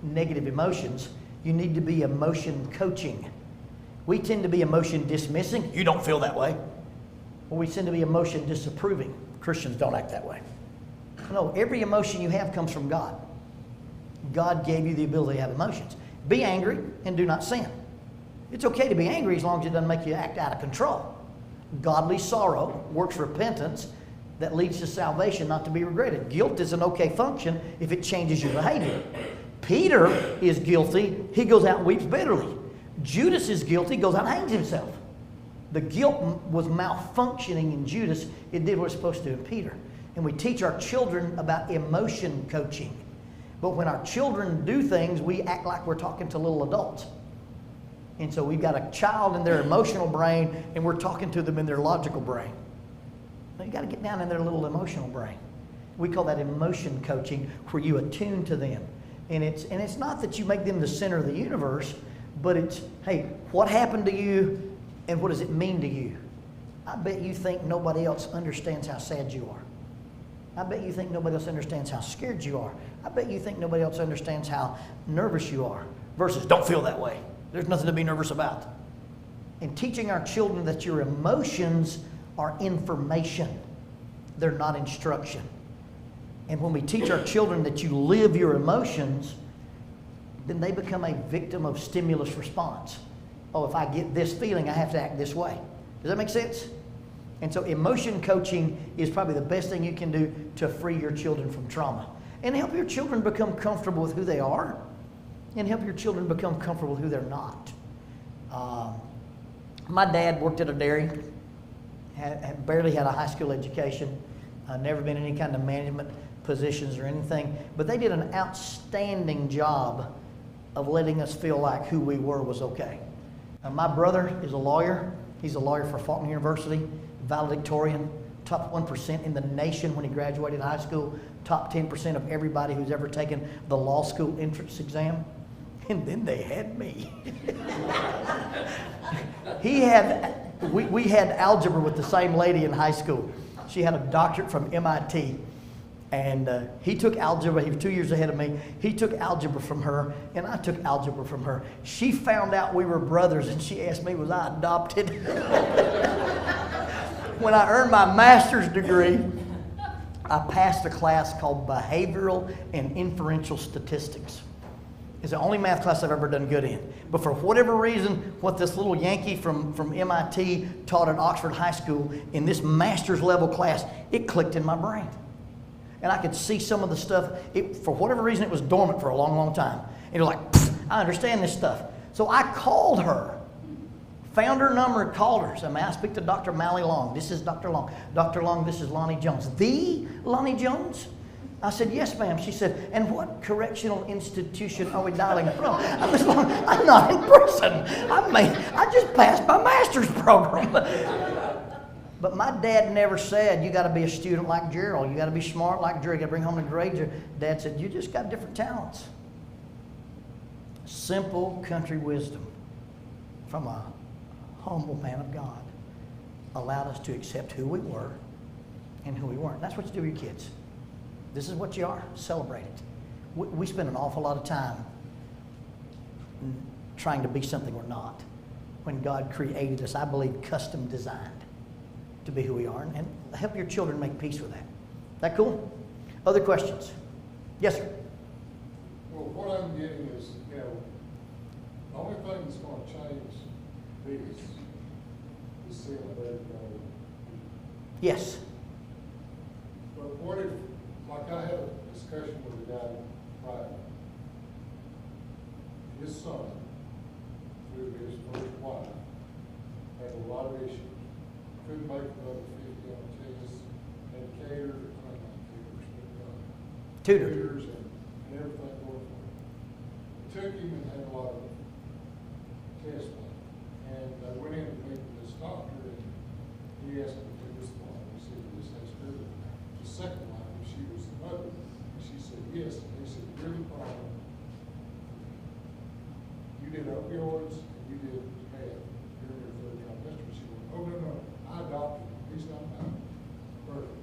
negative emotions, you need to be emotion coaching. We tend to be emotion dismissing. You don't feel that way. Or we tend to be emotion disapproving. Christians don't act that way. No, every emotion you have comes from God. God gave you the ability to have emotions. Be angry and do not sin. It's okay to be angry as long as it doesn't make you act out of control. Godly sorrow works repentance that leads to salvation, not to be regretted. Guilt is an okay function if it changes your behavior. Peter is guilty. He goes out and weeps bitterly. Judas is guilty, goes out and hangs himself. The guilt was malfunctioning in Judas. It did what it was supposed to do in Peter. And we teach our children about emotion coaching. But when our children do things, we act like we're talking to little adults. And so we've got a child in their emotional brain, and we're talking to them in their logical brain. Now you got to get down in their little emotional brain. We call that emotion coaching, where you attune to them. And it's not that you make them the center of the universe, but it's, hey, what happened to you and what does it mean to you? I bet you think nobody else understands how sad you are. I bet you think nobody else understands how scared you are. I bet you think nobody else understands how nervous you are. Versus, don't feel that way. There's nothing to be nervous about. And teaching our children that your emotions are information. They're not instruction. And when we teach our children that you live your emotions, then they become a victim of stimulus response. Oh, if I get this feeling, I have to act this way. Does that make sense? And so emotion coaching is probably the best thing you can do to free your children from trauma. And help your children become comfortable with who they are. And help your children become comfortable with who they're not. My dad worked at a dairy. Barely had a high school education. Never been in any kind of management positions or anything. But they did an outstanding job of letting us feel like who we were was okay. My brother is a lawyer. He's a lawyer for Faulkner University, valedictorian, top 1% in the nation when he graduated high school, top 10% of everybody who's ever taken the law school entrance exam. And then they had me. We had algebra with the same lady in high school. She had a doctorate from MIT. And he took algebra. He was 2 years ahead of me. He took algebra from her, and I took algebra from her. She found out we were brothers, and she asked me, was I adopted? When I earned my master's degree, I passed a class called Behavioral and Inferential Statistics. It's the only math class I've ever done good in. But for whatever reason, what this little Yankee from MIT taught at Oxford High School, in this master's level class, it clicked in my brain. And I could see some of the stuff. For whatever reason, it was dormant for a long, long time. And it was like, I understand this stuff. So I called her, found her number, and called her. Said, may I speak to Dr. Mally Long? This is Dr. Long. Dr. Long, this is Lonnie Jones. The Lonnie Jones? I said, yes, ma'am. She said, and what correctional institution are we dialing from? I said, I'm not in prison. I just passed my master's program. But my dad never said, you got to be a student like Gerald. You got to be smart like Gerald. You got to bring home the grades. Dad said, you just got different talents. Simple country wisdom from a humble man of God allowed us to accept who we were and who we weren't. That's what you do with your kids. This is what you are. Celebrate it. We spend an awful lot of time trying to be something we're not. When God created us, I believe, custom designed to be who we are, and help your children make peace with that. That cool? Other questions? Yes, sir. Well, what I'm getting is, the only thing that's going to change this is seeing a better goal. Yes. But what if, like I had a discussion with a guy Friday. His son, through his first wife, had a lot of issues. Couldn't make another 50 on test, and catered, tutors and everything going for him. Took him and had a lot of tests done. And I went in to meet with this doctor, and he asked me to do this one. He said, this has her. The second line, if she was the mother, and she said, yes. And he said, you're the problem. You did opioids, and you did meth. You're in your third trimester. She went, oh, no. I adopted him. He's not mine. Perfect.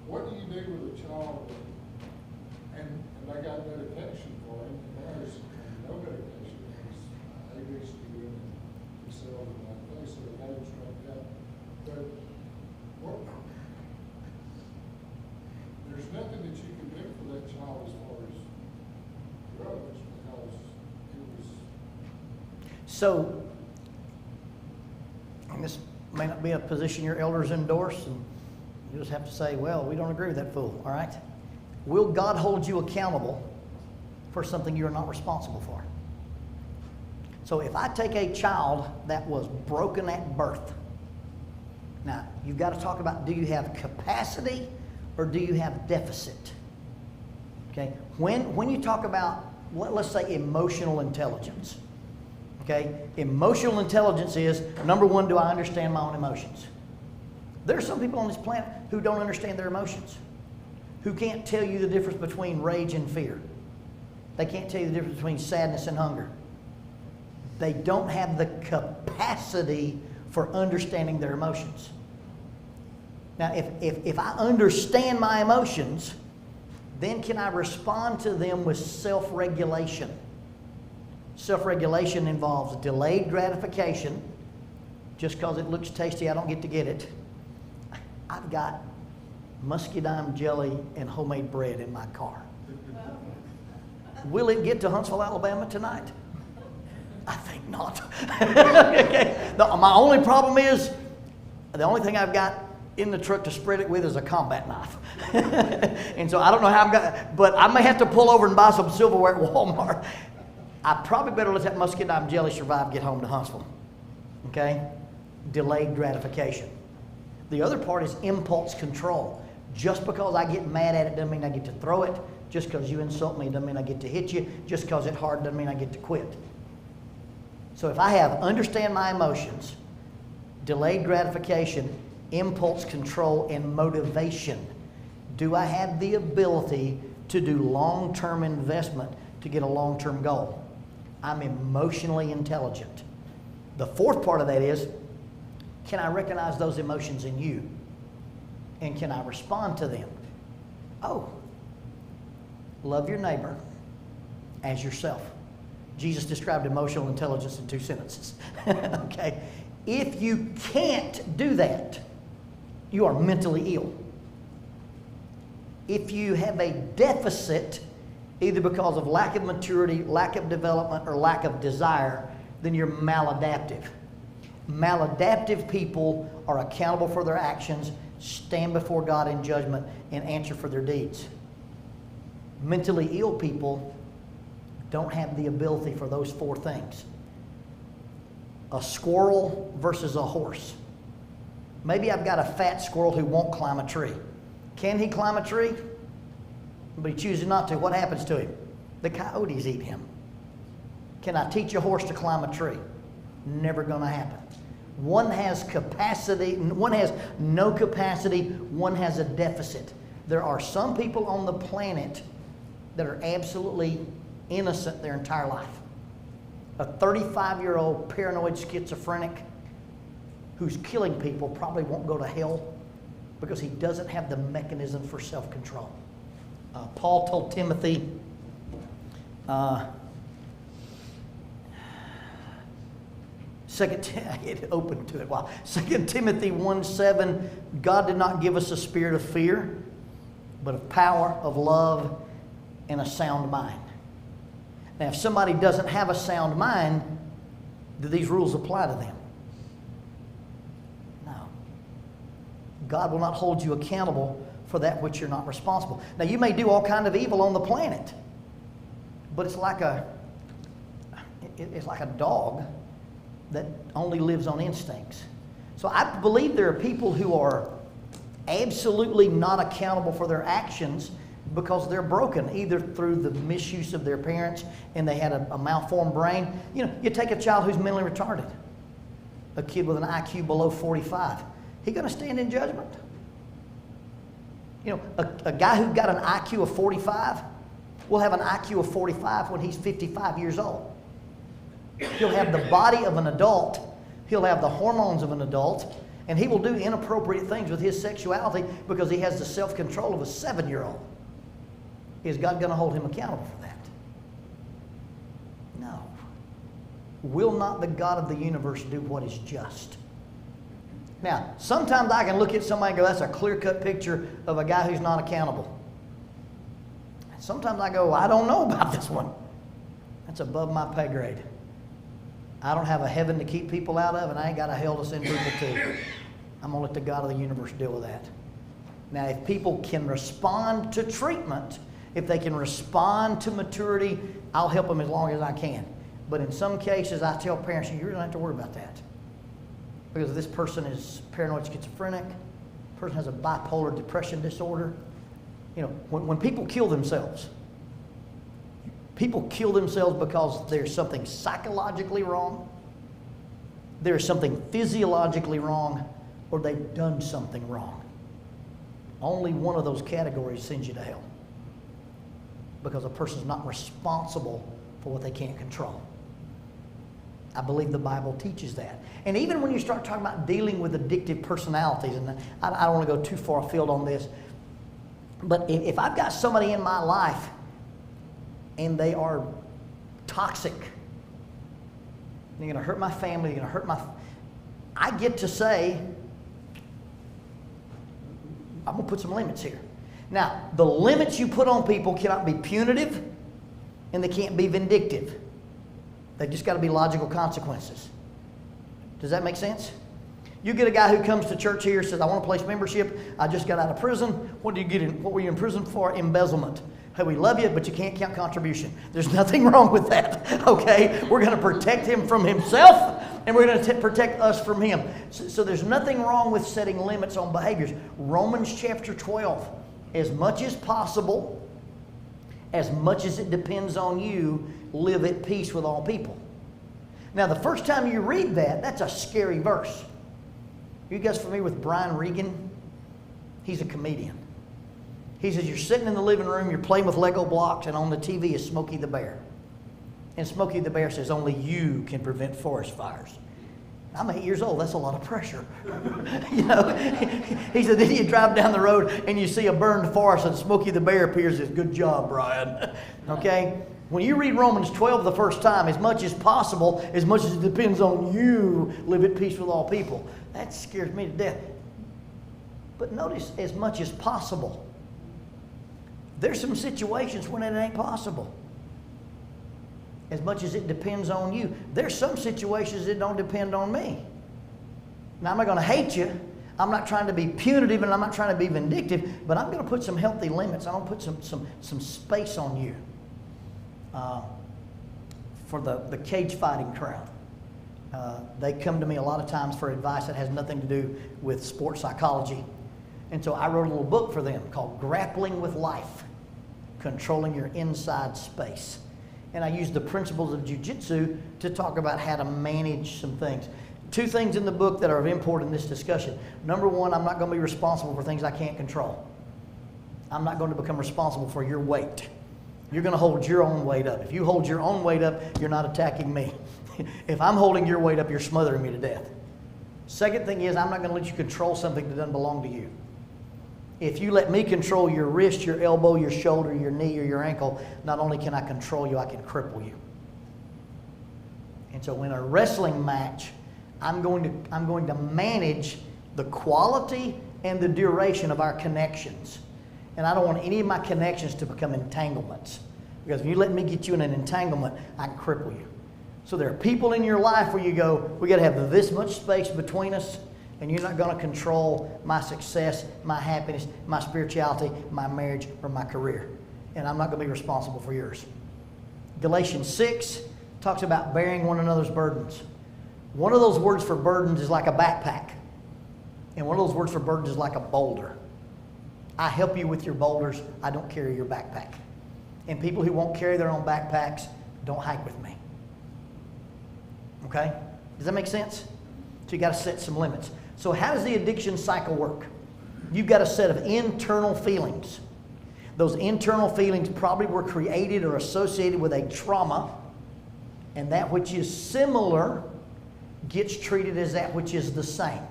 What do you do with a child and they got medication for him, and there's no medication? It's ADHD and themselves and like that, so they got him straightened out. But what? There's nothing that you can do for that child as far as drugs because it was. So, and this may not be a position your elders endorse, and you just have to say, well, we don't agree with that fool, all right? Will God hold you accountable for something you're not responsible for? So if I take a child that was broken at birth, now you've got to talk about, do you have capacity or do you have deficit? Okay? When you talk about, let's say, emotional intelligence, okay? Emotional intelligence is, number one, do I understand my own emotions? There are some people on this planet who don't understand their emotions, who can't tell you the difference between rage and fear. They can't tell you the difference between sadness and hunger. They don't have the capacity for understanding their emotions. Now, if I understand my emotions, then can I respond to them with self-regulation? Self-regulation involves delayed gratification. Just because it looks tasty, I don't get to get it. I've got muscadine jelly and homemade bread in my car. Will it get to Huntsville, Alabama tonight? I think not. Okay. My only problem is, the only thing I've got in the truck to spread it with is a combat knife. And so I don't know how I'm going to, but I may have to pull over and buy some silverware at Walmart. I probably better let that muscadine jelly survive, get home to Huntsville. Okay? Delayed gratification. The other part is impulse control. Just because I get mad at it doesn't mean I get to throw it. Just because you insult me doesn't mean I get to hit you. Just because it's hard doesn't mean I get to quit. So if I have understand my emotions, delayed gratification, impulse control, and motivation, do I have the ability to do long-term investment to get a long-term goal? I'm emotionally intelligent. The fourth part of that is, can I recognize those emotions in you? And can I respond to them? Oh, love your neighbor as yourself. Jesus described emotional intelligence in 2 sentences. Okay? If you can't do that, you are mentally ill. If you have a deficit, either because of lack of maturity, lack of development, or lack of desire, then you're maladaptive. Maladaptive people are accountable for their actions, stand before God in judgment, and answer for their deeds. Mentally ill people don't have the ability for those 4 things. A squirrel versus a horse. Maybe I've got a fat squirrel who won't climb a tree. Can he climb a tree? But he chooses not to. What happens to him? The coyotes eat him. Can I teach a horse to climb a tree? Never going to happen. One has capacity, one has no capacity, one has a deficit. There are some people on the planet that are absolutely innocent their entire life. A 35-year-old paranoid schizophrenic who's killing people probably won't go to hell because he doesn't have the mechanism for self-control. Paul told Timothy, it opened to it. Wow. 2 Timothy 1:7, God did not give us a spirit of fear, but of power, of love, and a sound mind. Now, if somebody doesn't have a sound mind, do these rules apply to them? No. God will not hold you accountable for that which you're not responsible. Now, you may do all kind of evil on the planet, but it's like a dog that only lives on instincts. So I believe there are people who are absolutely not accountable for their actions because they're broken, either through the misuse of their parents and they had a malformed brain. You know, you take a child who's mentally retarded, a kid with an IQ below 45. He going to stand in judgment? You know, a guy who got an IQ of 45 will have an IQ of 45 when he's 55 years old. He'll have the body of an adult, he'll have the hormones of an adult, and he will do inappropriate things with his sexuality because he has the self-control of a 7-year-old. Is God going to hold him accountable for that? No. Will not the God of the universe do what is just? Now, sometimes I can look at somebody and go, that's a clear-cut picture of a guy who's not accountable. Sometimes I go, I don't know about this one. That's above my pay grade. I don't have a heaven to keep people out of, and I ain't got a hell to send people to. I'm going to let the God of the universe deal with that. Now, if people can respond to treatment, if they can respond to maturity, I'll help them as long as I can. But in some cases, I tell parents, you don't have to worry about that. Because this person is paranoid schizophrenic, person has a bipolar depression disorder. You know, when people kill themselves, People kill themselves because there's something psychologically wrong, there's something physiologically wrong, or they've done something wrong. Only one of those categories sends you to hell, because a person's not responsible for what they can't control. I believe the Bible teaches that. And even when you start talking about dealing with addictive personalities, and I don't want to go too far afield on this, but if I've got somebody in my life and they are toxic, they're going to hurt my family, they're going to hurt my... I get to say, I'm going to put some limits here. Now, the limits you put on people cannot be punitive and they can't be vindictive. They've just got to be logical consequences. Does that make sense? You get a guy who comes to church here, says, I want to place membership. I just got out of prison. What were you in prison for? Embezzlement. Hey, we love you, but you can't count contribution. There's nothing wrong with that, okay? We're going to protect him from himself, and we're going to protect us from him. So there's nothing wrong with setting limits on behaviors. Romans chapter 12, as much as possible, as much as it depends on you, live at peace with all people. Now, the first time you read that, that's a scary verse. You guys familiar with Brian Regan? He's a comedian. He says, you're sitting in the living room, you're playing with Lego blocks, and on the TV is Smokey the Bear. And Smokey the Bear says, only you can prevent forest fires. I'm 8 years old. That's a lot of pressure. You know, he said, then you drive down the road and you see a burned forest and Smokey the Bear appears and says, good job, Brian. Okay? When you read Romans 12 the first time, as much as possible, as much as it depends on you, live at peace with all people. That scares me to death. But notice, as much as possible. There's some situations when it ain't possible. As much as it depends on you. There's some situations that don't depend on me. Now, I'm not going to hate you. I'm not trying to be punitive and I'm not trying to be vindictive, but I'm going to put some healthy limits. I'm going to put some space on you. For the cage fighting crowd. They come to me a lot of times for advice that has nothing to do with sports psychology. And so I wrote a little book for them called Grappling with Life, Controlling Your Inside Space. And I used the principles of jiu-jitsu to talk about how to manage some things. 2 things in the book that are of import in this discussion. Number 1, I'm not going to be responsible for things I can't control. I'm not going to become responsible for your weight. You're going to hold your own weight up. If you hold your own weight up, you're not attacking me. If I'm holding your weight up, you're smothering me to death. Second thing is, I'm not going to let you control something that doesn't belong to you. If you let me control your wrist, your elbow, your shoulder, your knee, or your ankle, not only can I control you, I can cripple you. And so in a wrestling match, I'm going to manage the quality and the duration of our connections. And I don't want any of my connections to become entanglements. Because if you let me get you in an entanglement, I can cripple you. So there are people in your life where you go, we got to have this much space between us, and you're not going to control my success, my happiness, my spirituality, my marriage, or my career. And I'm not going to be responsible for yours. Galatians 6 talks about bearing one another's burdens. One of those words for burdens is like a backpack. And one of those words for burdens is like a boulder. I help you with your boulders. I don't carry your backpack. And people who won't carry their own backpacks don't hike with me. Okay? Does that make sense? So you got to set some limits. So how does the addiction cycle work? You've got a set of internal feelings. Those internal feelings probably were created or associated with a trauma, and that which is similar gets treated as that which is the same.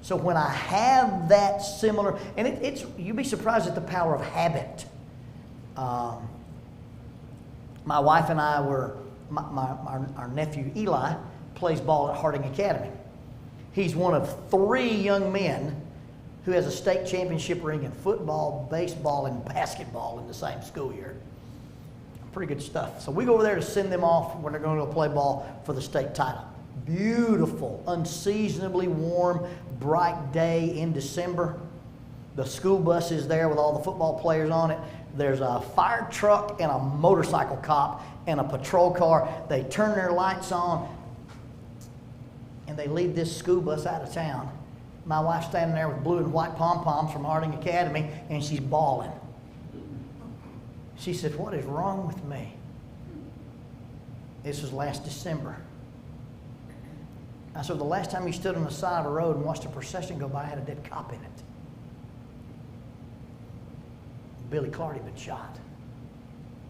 So when I have that similar, and you'd be surprised at the power of habit. My wife and I were, our nephew Eli plays ball at Harding Academy. He's one of 3 young men who has a state championship ring in football, baseball, and basketball in the same school year. Pretty good stuff. So we go over there to send them off when they're going to go play ball for the state title. Beautiful, unseasonably warm, bright day in December. The school bus is there with all the football players on it. There's a fire truck and a motorcycle cop and a patrol car. They turn their lights on and they leave this school bus out of town. My wife's standing there with blue and white pom-poms from Harding Academy, and she's bawling. She said, what is wrong with me? This was last December. I said, the last time you stood on the side of the road and watched a procession go by, had a dead cop in it. Billy Clark had been shot.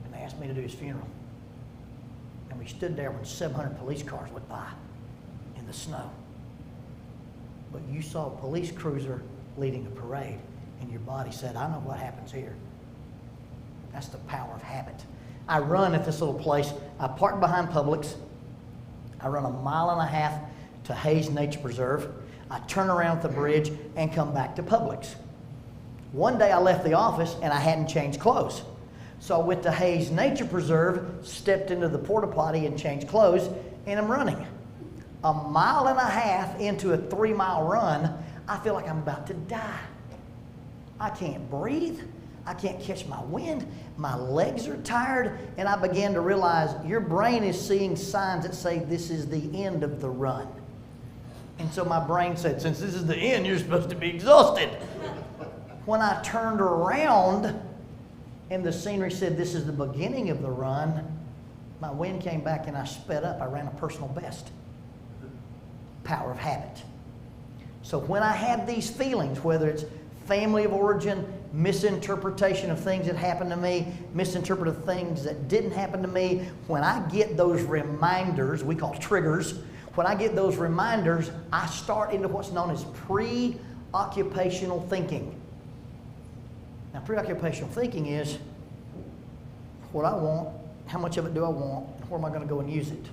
And they asked me to do his funeral. And we stood there when 700 police cars went by in the snow. But you saw a police cruiser leading a parade, and your body said, I know what happens here. That's the power of habit. I run at this little place. I park behind Publix. I run 1.5 miles to Hayes Nature Preserve. I turn around at the bridge and come back to Publix. One day I left the office and I hadn't changed clothes. So I went to Hayes Nature Preserve, stepped into the porta potty and changed clothes, and I'm running. 1.5 miles into a 3-mile run, I feel like I'm about to die. I can't breathe. I can't catch my wind. My legs are tired, and I began to realize your brain is seeing signs that say this is the end of the run. And so my brain said, since this is the end, you're supposed to be exhausted. When I turned around and the scenery said this is the beginning of the run, my wind came back and I sped up. I ran a personal best. Power of habit. So when I have these feelings, whether it's family of origin, misinterpretation of things that happened to me, misinterpret of things that didn't happen to me, when I get those reminders, we call triggers, when I get those reminders, I start into what's known as pre-occupational thinking. Now, pre-occupational thinking is what I want, how much of it do I want, and where am I going to go and use it?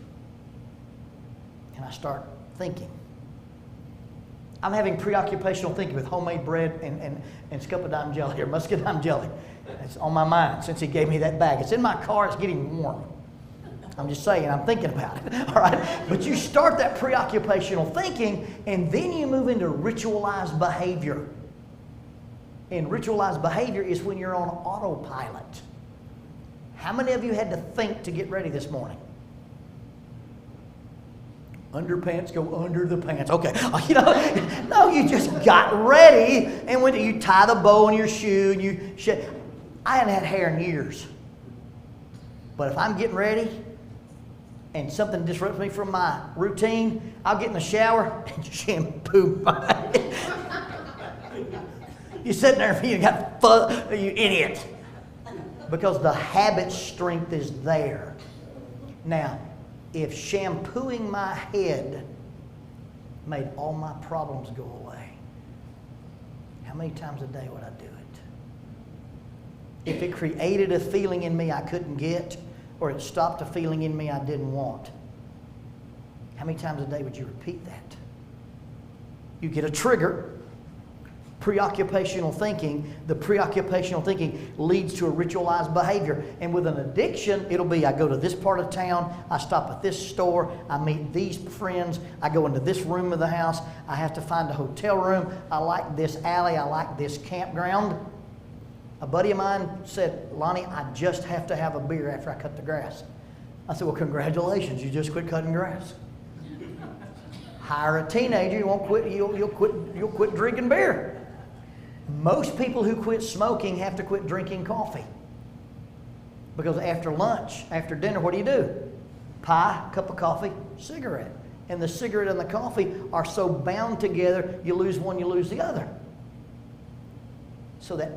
And I start thinking. I'm having preoccupational thinking with homemade bread and scupperdime jelly, or muscadine jelly. It's on my mind since he gave me that bag. It's in my car, it's getting warm. I'm just saying, I'm thinking about it, all right? But you start that preoccupational thinking, and then you move into ritualized behavior. And ritualized behavior is when you're on autopilot. How many of you had to think to get ready this morning? Underpants go under the pants. Okay, you know, no, you just got ready, and when you tie the bow on your shoe, and you I hadn't had hair in years. But if I'm getting ready, and something disrupts me from my routine, I'll get in the shower and shampoo my head. You're sitting there and you got fuzz, you idiot. Because the habit strength is there. Now, if shampooing my head made all my problems go away, how many times a day would I do it? If it created a feeling in me I couldn't get, or it stopped a feeling in me I didn't want, how many times a day would you repeat that? You get a trigger. Preoccupational thinking, the preoccupational thinking leads to a ritualized behavior. And with an addiction, it'll be I go to this part of town, I stop at this store, I meet these friends, I go into this room of the house, I have to find a hotel room, I like this alley, I like this campground. A buddy of mine said, Lonnie, I just have to have a beer after I cut the grass. I said, well, congratulations, you just quit cutting grass. Hire a teenager, you won't quit, you'll quit drinking beer. Most people who quit smoking have to quit drinking coffee. Because after lunch, after dinner, what do? Pie, cup of coffee, cigarette. And the cigarette and the coffee are so bound together, you lose one, you lose the other. So that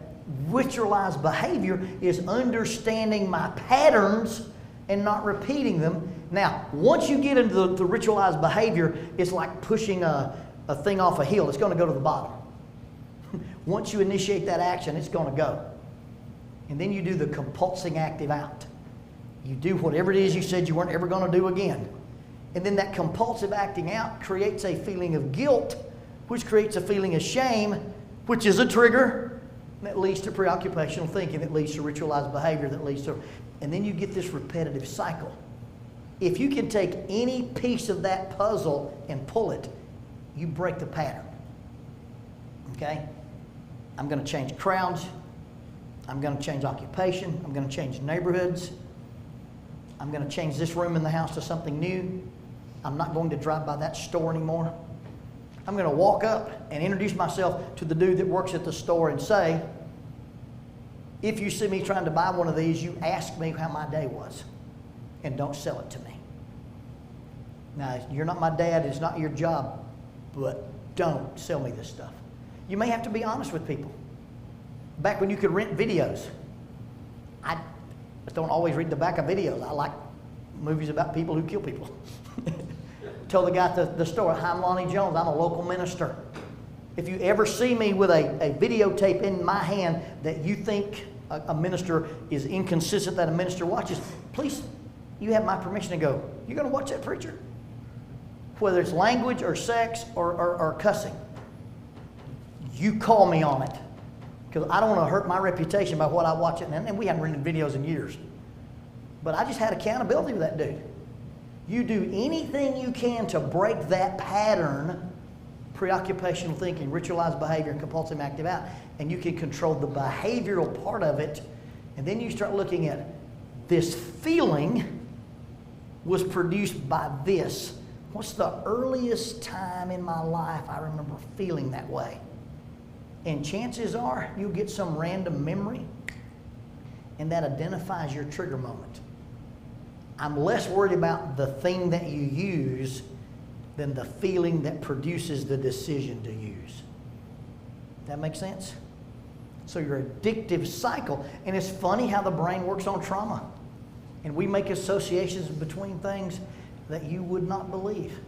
ritualized behavior is understanding my patterns and not repeating them. Now, once you get into the ritualized behavior, it's like pushing a thing off a hill. It's going to go to the bottom. Once you initiate that action, it's going to go. And then you do the compulsing active out. You do whatever it is you said you weren't ever going to do again. And then that compulsive acting out creates a feeling of guilt, which creates a feeling of shame, which is a trigger that leads to preoccupational thinking, that leads to ritualized behavior, that leads to... And then you get this repetitive cycle. If you can take any piece of that puzzle and pull it, you break the pattern. Okay? I'm going to change crowds. I'm going to change occupation. I'm going to change neighborhoods. I'm going to change this room in the house to something new. I'm not going to drive by that store anymore. I'm going to walk up and introduce myself to the dude that works at the store and say, if you see me trying to buy one of these, you ask me how my day was and don't sell it to me. Now, you're not my dad, it's not your job, but don't sell me this stuff. You may have to be honest with people. Back when you could rent videos, I don't always read the back of videos. I like movies about people who kill people. Tell the guy at the store, "Hi, I'm Lonnie Jones, I'm a local minister. If you ever see me with a videotape in my hand that you think a minister is inconsistent that a minister watches, please, you have my permission to go, you're going to watch that preacher?" Whether it's language or sex or cussing, you call me on it. Because I don't want to hurt my reputation by what I watch it. And we haven't rented videos in years. But I just had accountability with that dude. You do anything you can to break that pattern, preoccupational thinking, ritualized behavior, and compulsive active out, and you can control the behavioral part of it. And then you start looking at this feeling was produced by this. What's the earliest time in my life I remember feeling that way? And chances are you'll get some random memory, and that identifies your trigger moment. I'm less worried about the thing that you use than the feeling that produces the decision to use. That make sense? So your addictive cycle, and it's funny how the brain works on trauma. And we make associations between things that you would not believe.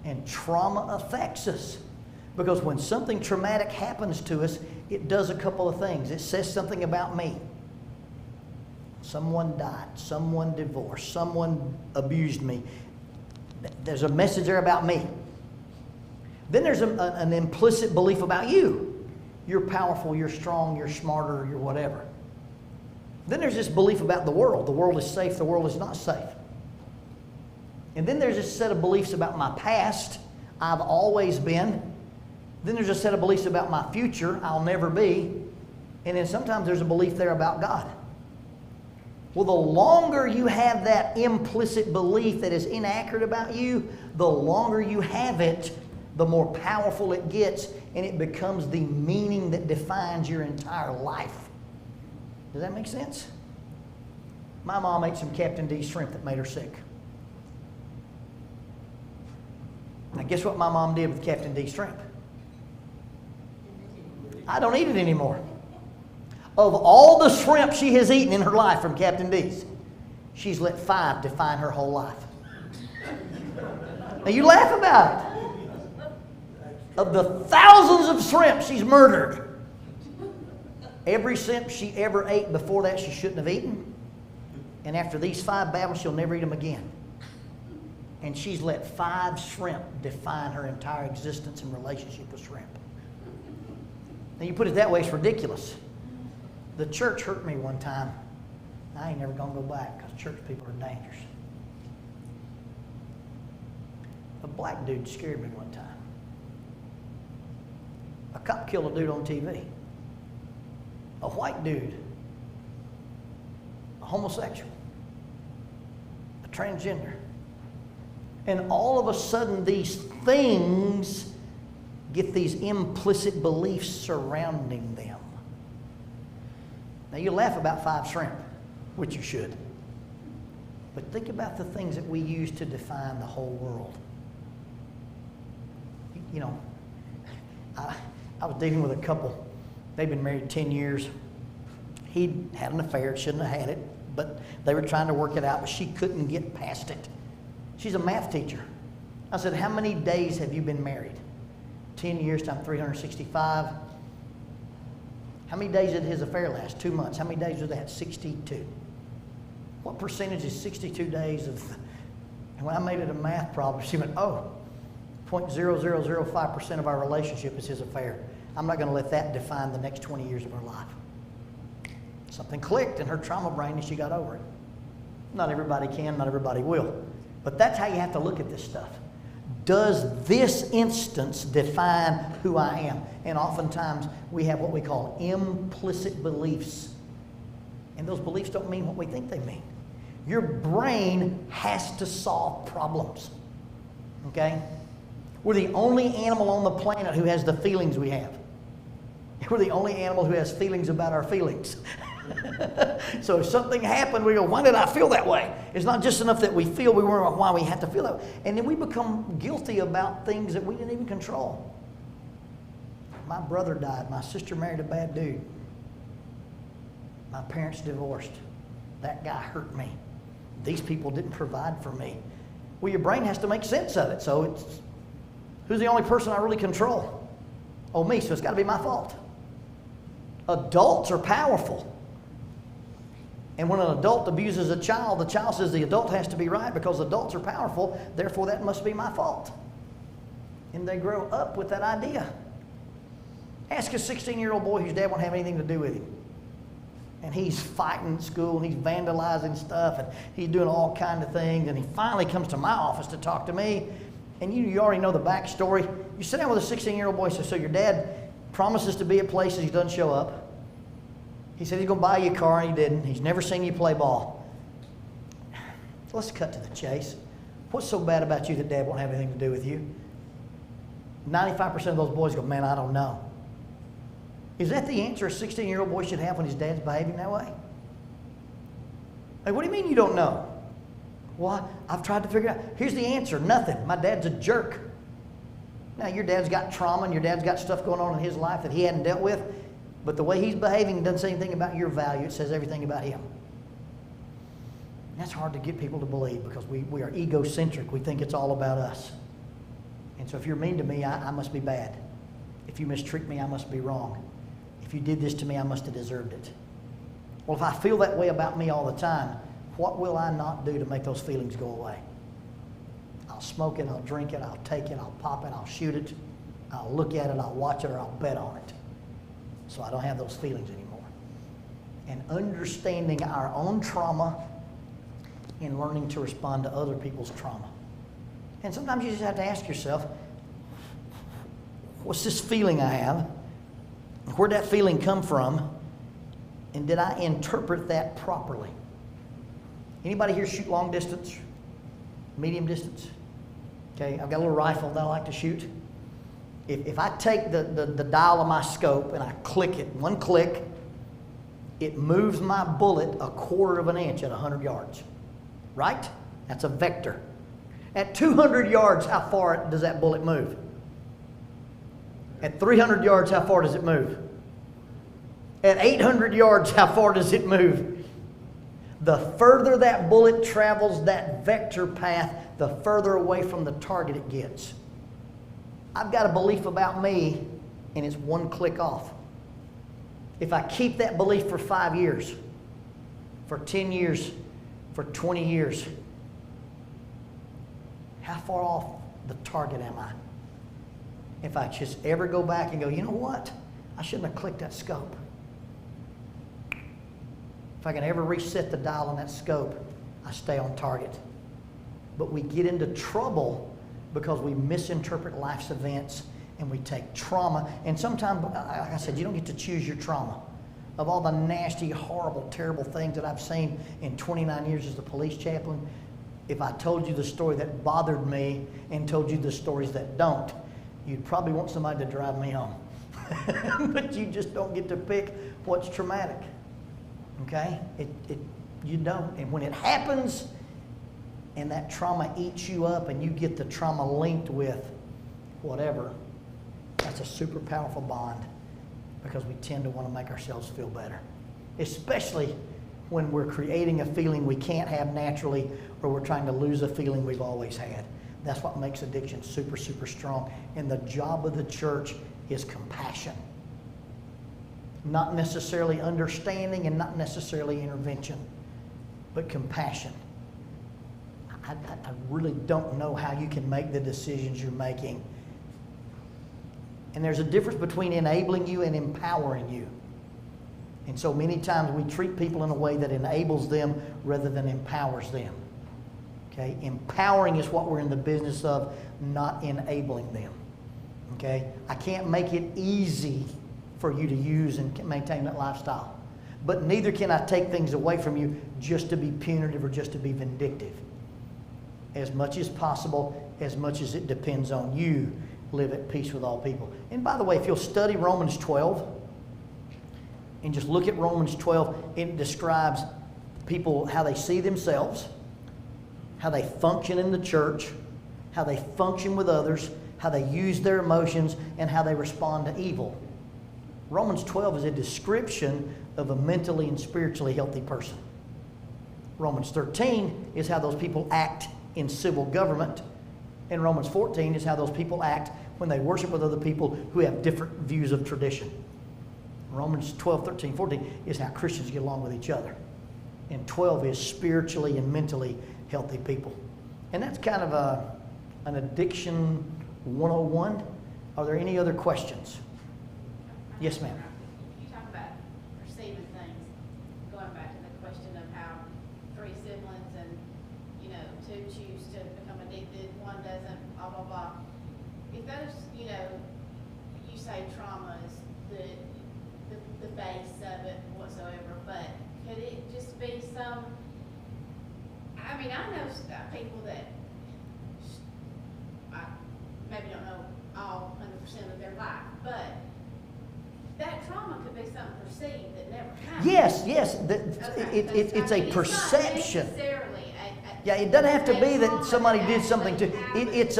And trauma affects us. Because when something traumatic happens to us, it does a couple of things. It says something about me. Someone died, someone divorced, someone abused me. There's a message there about me. Then there's an implicit belief about you. You're powerful, you're strong, you're smarter, you're whatever. Then there's this belief about the world. The world is safe, the world is not safe. And then there's this set of beliefs about my past. I've always been. Then there's a set of beliefs about my future. I'll never be. And then sometimes there's a belief there about God. Well, the longer you have that implicit belief that is inaccurate about you, the longer you have it, the more powerful it gets, and it becomes the meaning that defines your entire life. Does that make sense? My mom ate some Captain D shrimp that made her sick. Now, guess what my mom did with Captain D shrimp? I don't eat it anymore. Of all the shrimp she has eaten in her life from Captain D's, she's let 5 define her whole life. Now you laugh about it. Of the thousands of shrimp she's murdered, every shrimp she ever ate before that she shouldn't have eaten. And after these 5 battles, she'll never eat them again. And she's let 5 shrimp define her entire existence and relationship with shrimp. Now you put it that way, it's ridiculous. The church hurt me one time. I ain't never gonna go back because church people are dangerous. A black dude scared me one time. A cop killed a dude on TV. A white dude. A homosexual. A transgender. And all of a sudden these things get these implicit beliefs surrounding them. Now you laugh about 5 shrimp, which you should. But think about the things that we use to define the whole world. You know, I was dealing with a couple. They've been married 10 years. He had an affair, shouldn't have had it, but they were trying to work it out, but she couldn't get past it. She's a math teacher. I said, how many days have you been married? 10 years times 365. How many days did his affair last? 2 months. How many days was that? 62. What percentage is 62 days of... And when I made it a math problem, she went, 0.0005% of our relationship is his affair. I'm not going to let that define the next 20 years of her life. Something clicked in her trauma brain and she got over it. Not everybody can, not everybody will. But that's how you have to look at this stuff. Does this instance define who I am? And oftentimes we have what we call implicit beliefs. And those beliefs don't mean what we think they mean. Your brain has to solve problems. Okay? We're the only animal on the planet who has the feelings we have. We're the only animal who has feelings about our feelings. So if something happened, we go, why did I feel that way? It's not just enough that we feel, we wonder why we have to feel that way. And then we become guilty about things that we didn't even control. My brother died. My sister married a bad dude. My parents divorced. That guy hurt me. These people didn't provide for me. Well, your brain has to make sense of it. So it's, who's the only person I really control? Oh, me, so it's got to be my fault. Adults are powerful. And when an adult abuses a child, the child says the adult has to be right because adults are powerful, therefore that must be my fault. And they grow up with that idea. Ask a 16-year-old boy whose dad won't have anything to do with him. And he's fighting at school, and he's vandalizing stuff, and he's doing all kinds of things, and he finally comes to my office to talk to me. And you already know the backstory. You sit down with a 16-year-old boy and say, so your dad promises to be at places, he doesn't show up. He said he's going to buy you a car, and he didn't. He's never seen you play ball. Let's cut to the chase. What's so bad about you that dad won't have anything to do with you? 95% of those boys go, man, I don't know. Is that the answer a 16-year-old boy should have when his dad's behaving that way? Like, what do you mean you don't know? Well, I've tried to figure it out. Here's the answer, nothing. My dad's a jerk. Now, your dad's got trauma and your dad's got stuff going on in his life that he hadn't dealt with, but the way he's behaving doesn't say anything about your value. It says everything about him. And that's hard to get people to believe because we are egocentric. We think it's all about us. And so if you're mean to me, I must be bad. If you mistreat me, I must be wrong. If you did this to me, I must have deserved it. Well, if I feel that way about me all the time, what will I not do to make those feelings go away? I'll smoke it, I'll drink it, I'll take it, I'll pop it, I'll shoot it, I'll look at it, I'll watch it, or I'll bet on it. So I don't have those feelings anymore. And understanding our own trauma and learning to respond to other people's trauma. And sometimes you just have to ask yourself, what's this feeling I have? Where'd that feeling come from? And did I interpret that properly? Anybody here shoot long distance? Medium distance? Okay, I've got a little rifle that I like to shoot. If I take the dial of my scope and I click it, one click, it moves my bullet 1/4 of an inch at 100 yards. Right? That's a vector. At 200 yards, how far does that bullet move? At 300 yards, how far does it move? At 800 yards, how far does it move? The further that bullet travels that vector path, the further away from the target it gets. I've got a belief about me, and it's one click off. If I keep that belief for 5 years, for 10 years, for 20 years, how far off the target am I? If I just ever go back and go, you know what? I shouldn't have clicked that scope. If I can ever reset the dial on that scope, I stay on target. But we get into trouble because we misinterpret life's events and we take trauma. And sometimes, like I said, you don't get to choose your trauma. Of all the nasty, horrible, terrible things that I've seen in 29 years as the police chaplain, if I told you the story that bothered me and told you the stories that don't, you'd probably want somebody to drive me home. But you just don't get to pick what's traumatic. Okay? You don't. And when it happens and that trauma eats you up and you get the trauma linked with whatever, that's a super powerful bond because we tend to want to make ourselves feel better. Especially when we're creating a feeling we can't have naturally or we're trying to lose a feeling we've always had. That's what makes addiction super, super strong. And the job of the church is compassion. Not necessarily understanding and not necessarily intervention, but compassion. I really don't know how you can make the decisions you're making. And there's a difference between enabling you and empowering you. And so many times we treat people in a way that enables them rather than empowers them. Okay? Empowering is what we're in the business of, not enabling them. Okay? I can't make it easy for you to use and maintain that lifestyle. But neither can I take things away from you just to be punitive or just to be vindictive. As much as possible, as much as it depends on you, live at peace with all people. And by the way, if you'll study Romans 12, and just look at Romans 12, it describes people, how they see themselves, how they function in the church, how they function with others, how they use their emotions, and how they respond to evil. Romans 12 is a description of a mentally and spiritually healthy person. Romans 13 is how those people act in civil government. And Romans 14 is how those people act when they worship with other people who have different views of tradition. Romans 12, 13, 14 is how Christians get along with each other. And 12 is spiritually and mentally healthy people. And that's kind of an addiction 101. Are there any other questions? Yes, ma'am. You talk about perceiving things, going back to the question of how 3 siblings and, 2 choose to become addicted, 1 doesn't, blah, blah, blah. If those, you say trauma is the base of it whatsoever, but could it just be some, I know people that I maybe don't know all 100% of their life, but that trauma could be something perceived that never happened. Yes. Okay, It's a perception. It's not necessarily Yeah, it doesn't have to be that somebody did something to it's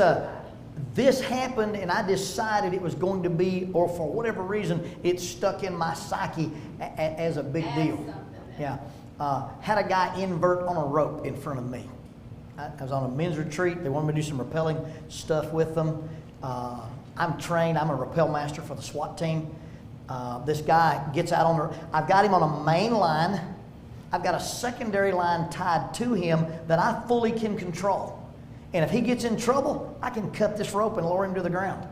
this happened and I decided it was going to be, or for whatever reason, it stuck in my psyche as a big deal. Yeah. Had a guy invert on a rope in front of me. I was on a men's retreat. They wanted me to do some rappelling stuff with them. I'm trained. I'm a rappel master for the SWAT team. This guy gets out on the... I've got him on a main line. I've got a secondary line tied to him that I fully can control. And if he gets in trouble, I can cut this rope and lower him to the ground.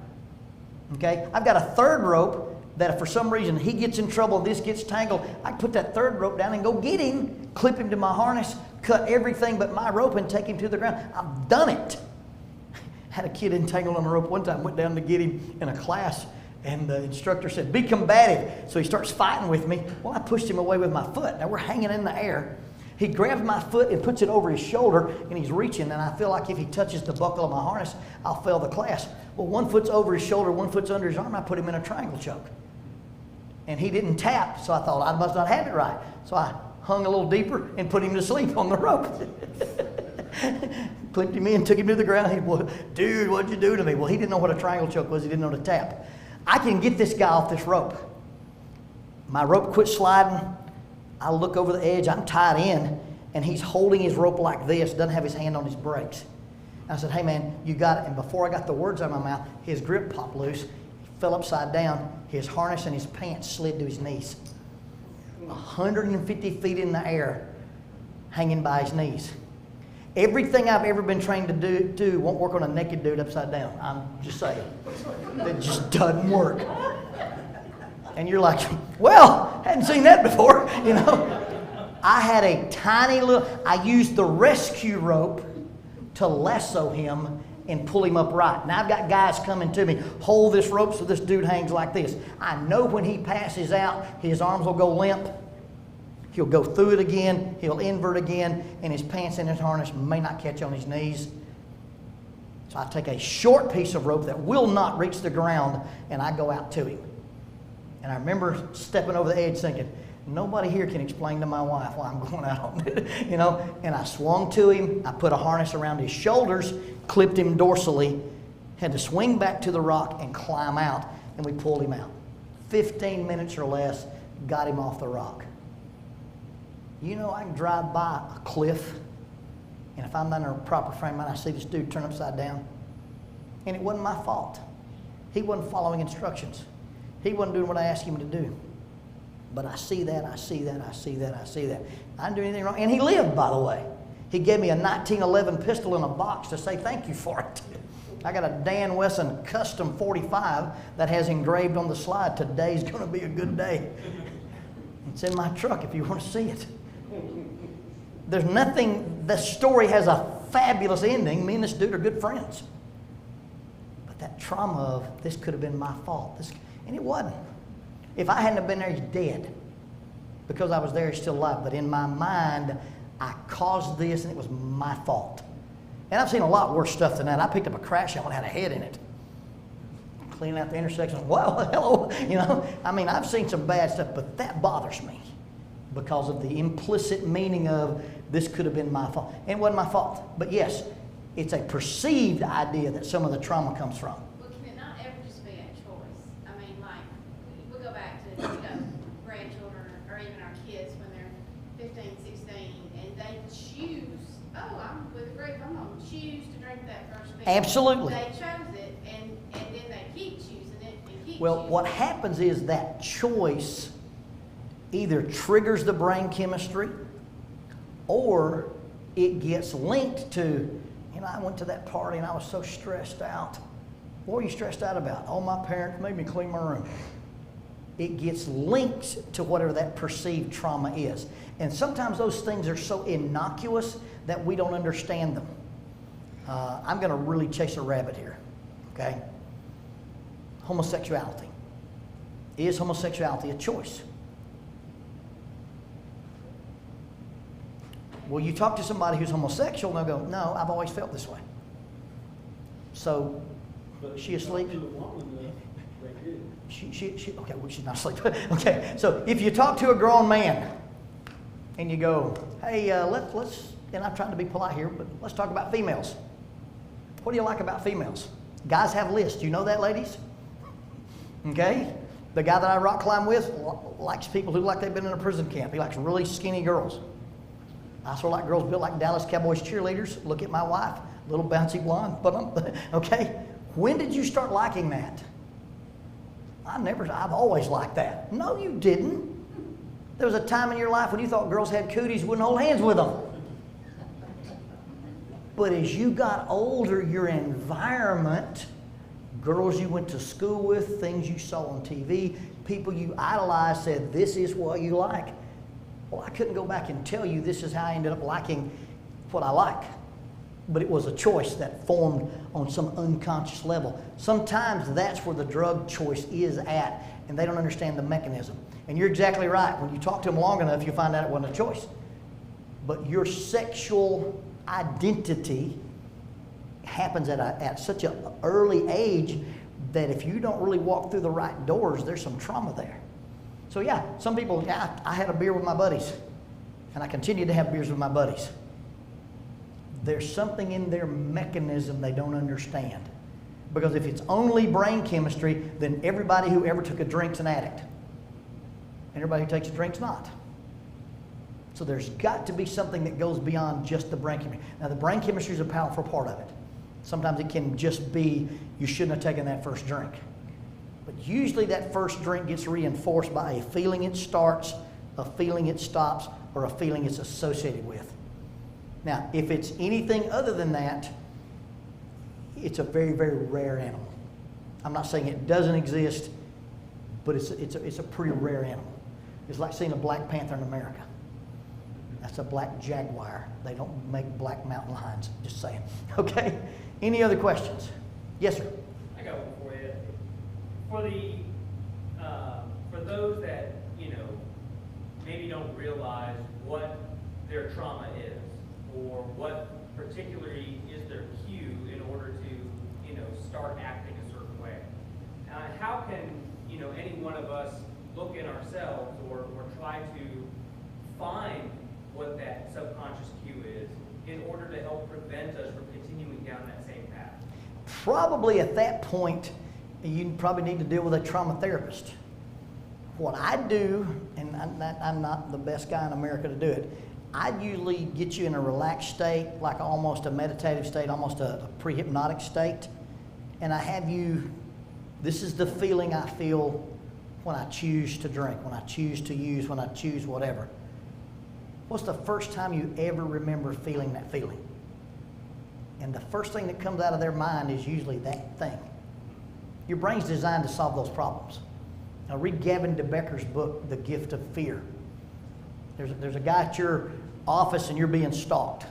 Okay? I've got a third rope that if for some reason he gets in trouble and this gets tangled, I can put that third rope down and go get him, clip him to my harness, cut everything but my rope and take him to the ground. I've done it. Had a kid entangled on a rope one time, went down to get him in a class, and the instructor said, be combative. So he starts fighting with me. Well, I pushed him away with my foot. Now we're hanging in the air. He grabs my foot and puts it over his shoulder, and he's reaching, and I feel like if he touches the buckle of my harness, I'll fail the class. Well, 1 foot's over his shoulder, 1 foot's under his arm. I put him in a triangle choke. And he didn't tap, so I thought I must not have it right. So I hung a little deeper and put him to sleep on the rope. Clipped him in, took him to the ground. He said, well, dude, what'd you do to me? Well, he didn't know what a triangle choke was. He didn't know to tap. I can get this guy off this rope. My rope quit sliding. I look over the edge. I'm tied in, and he's holding his rope like this, doesn't have his hand on his brakes. I said, hey, man, you got it. And before I got the words out of my mouth, his grip popped loose. He fell upside down. His harness and his pants slid to his knees. 150 feet in the air, hanging by his knees. Everything I've ever been trained to do won't work on a naked dude upside down. I'm just saying. It just doesn't work. And you're like, well, hadn't seen that before, I had a tiny little, I used the rescue rope to lasso him and pull him upright. Now I've got guys coming to me, hold this rope so this dude hangs like this. I know when he passes out, his arms will go limp. He'll go through it again, he'll invert again, and his pants and his harness may not catch on his knees. So I take a short piece of rope that will not reach the ground, and I go out to him. And I remember stepping over the edge thinking, nobody here can explain to my wife why I'm going out on it, And I swung to him, I put a harness around his shoulders, clipped him dorsally, had to swing back to the rock and climb out, and we pulled him out. 15 minutes or less, got him off the rock. I can drive by a cliff, and if I'm not in a proper frame of mind, I see this dude turn upside down. And it wasn't my fault. He wasn't following instructions. He wasn't doing what I asked him to do. But I see that. I didn't do anything wrong. And he lived, by the way. He gave me a 1911 pistol in a box to say thank you for it. I got a Dan Wesson Custom 45 that has engraved on the slide, today's going to be a good day. It's in my truck if you want to see it. There's nothing, the story has a fabulous ending. Me and this dude are good friends. But that trauma of this could have been my fault. And it wasn't. If I hadn't have been there, he's dead. Because I was there, he's still alive. But in my mind, I caused this and it was my fault. And I've seen a lot worse stuff than that. I picked up a crash helmet that had a head in it. cleaning out the intersection. Well, hello, you know. I mean, I've seen some bad stuff, but that bothers me because of the implicit meaning of this could have been my fault. And it wasn't my fault. But yes, it's a perceived idea that some of the trauma comes from. Well, can it not ever just be a choice? I mean, like, we'll go back to, grandchildren or even our kids when they're 15, 16, and they choose, oh, I'm with a group, I'm going to choose to drink that first beer. Absolutely. They chose it, and then they keep choosing it and keep Well, choosing what it. happens is that choice either triggers the brain chemistry or it gets linked to, I went to that party and I was so stressed out. What were you stressed out about? Oh, my parents made me clean my room. It gets linked to whatever that perceived trauma is. And sometimes those things are so innocuous that we don't understand them. I'm going to really chase a rabbit here, okay? Homosexuality. Is homosexuality a choice? Well, you talk to somebody who's homosexual and they'll go, no, I've always felt this way. So, she asleep? She okay, well, she's not asleep. Okay, so if you talk to a grown man and you go, hey, let's, and I'm trying to be polite here, but let's talk about females. What do you like about females? Guys have lists. You know that, ladies? Okay? The guy that I rock climb with likes people who like they've been in a prison camp. He likes really skinny girls. I sort of like girls built like Dallas Cowboys cheerleaders. Look at my wife, little bouncy blonde. Okay? When did you start liking that? I've always liked that. No, you didn't. There was a time in your life when you thought girls had cooties, wouldn't hold hands with them. But as you got older, your environment, girls you went to school with, things you saw on TV, people you idolized said, this is what you like. Well, I couldn't go back and tell you this is how I ended up liking what I like. But it was a choice that formed on some unconscious level. Sometimes that's where the drug choice is at, and they don't understand the mechanism. And you're exactly right. When you talk to them long enough, you find out it wasn't a choice. But your sexual identity happens at such an early age that if you don't really walk through the right doors, there's some trauma there. So yeah, some people, I had a beer with my buddies, and I continue to have beers with my buddies. There's something in their mechanism they don't understand. Because if it's only brain chemistry, then everybody who ever took a drink's an addict. And everybody who takes a drink's not. So there's got to be something that goes beyond just the brain chemistry. Now the brain chemistry is a powerful part of it. Sometimes it can just be, you shouldn't have taken that first drink. But usually that first drink gets reinforced by a feeling it starts, a feeling it stops, or a feeling it's associated with. Now, if it's anything other than that, it's a very, very rare animal. I'm not saying it doesn't exist, but it's a pretty rare animal. It's like seeing a black panther in America. That's a black jaguar. They don't make black mountain lions, just saying. Okay? Any other questions? Yes, sir. I got one for you. For those that, maybe don't realize what their trauma is, or what particularly is their cue in order to, start acting a certain way. How can, any one of us look in ourselves or try to find what that subconscious cue is in order to help prevent us from continuing down that same path? Probably at that point, you probably need to deal with a trauma therapist. What I do, and I'm not the best guy in America to do it, I usually get you in a relaxed state, like almost a meditative state, almost a pre-hypnotic state. And I have you, this is the feeling I feel when I choose to drink, when I choose to use, when I choose whatever. What's the first time you ever remember feeling that feeling? And the first thing that comes out of their mind is usually that thing. Your brain's designed to solve those problems. Now read Gavin DeBecker's book, The Gift of Fear. There's a guy at your office and you're being stalked.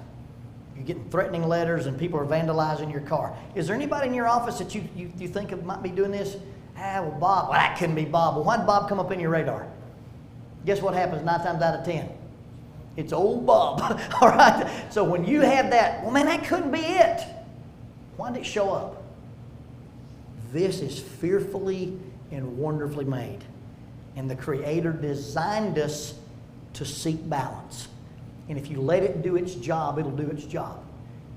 You're getting threatening letters and people are vandalizing your car. Is there anybody in your office that you think of might be doing this? Well, Bob. Well, that couldn't be Bob. Well, why did Bob come up in your radar? Guess what happens 9 times out of 10? It's old Bob. All right? So when you have that, well, man, that couldn't be it. Why did it show up? This is fearfully and wonderfully made. And the Creator designed us to seek balance. And if you let it do its job, it'll do its job.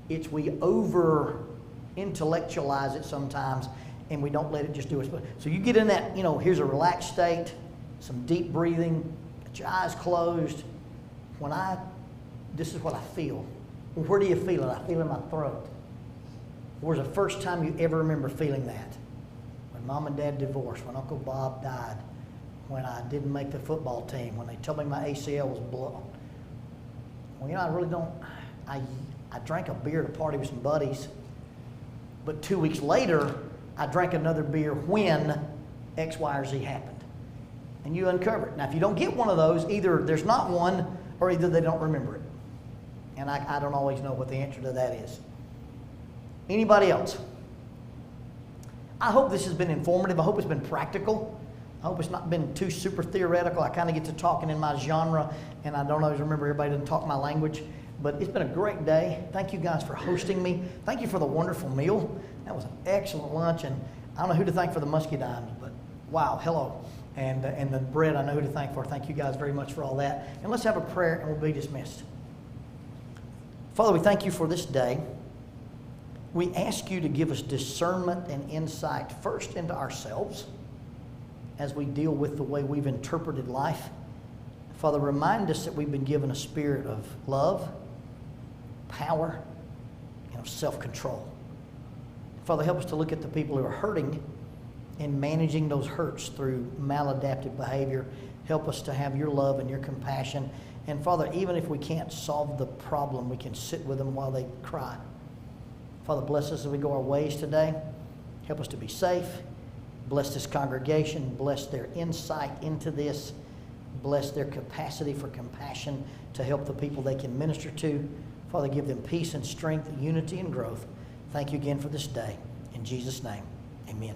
It's we over intellectualize it sometimes, and we don't let it just do its. So you get in that, here's a relaxed state, some deep breathing, get your eyes closed. This is what I feel. Well, where do you feel it? I feel it in my throat. Where's the first time you ever remember feeling that? When Mom and Dad divorced, when Uncle Bob died, when I didn't make the football team, when they told me my ACL was blown. Well, I really don't. I drank a beer at a party with some buddies, but 2 weeks later, I drank another beer when X, Y, or Z happened. And you uncover it. Now, if you don't get one of those, either there's not one, or either they don't remember it. And I don't always know what the answer to that is. Anybody else? I hope this has been informative. I hope it's been practical. I hope it's not been too super theoretical. I kind of get to talking in my genre, and I don't always remember everybody doesn't talk my language. But it's been a great day. Thank you guys for hosting me. Thank you for the wonderful meal. That was an excellent lunch, and I don't know who to thank for the muscadines, but wow, hello. And the bread I know who to thank for. Thank you guys very much for all that. And let's have a prayer, and we'll be dismissed. Father, we thank you for this day. We ask you to give us discernment and insight first into ourselves as we deal with the way we've interpreted life. Father, remind us that we've been given a spirit of love, power, and of self-control. Father, help us to look at the people who are hurting and managing those hurts through maladaptive behavior. Help us to have your love and your compassion. And Father, even if we can't solve the problem, we can sit with them while they cry. Father, bless us as we go our ways today. Help us to be safe. Bless this congregation. Bless their insight into this. Bless their capacity for compassion to help the people they can minister to. Father, give them peace and strength, unity and growth. Thank you again for this day. In Jesus' name, amen.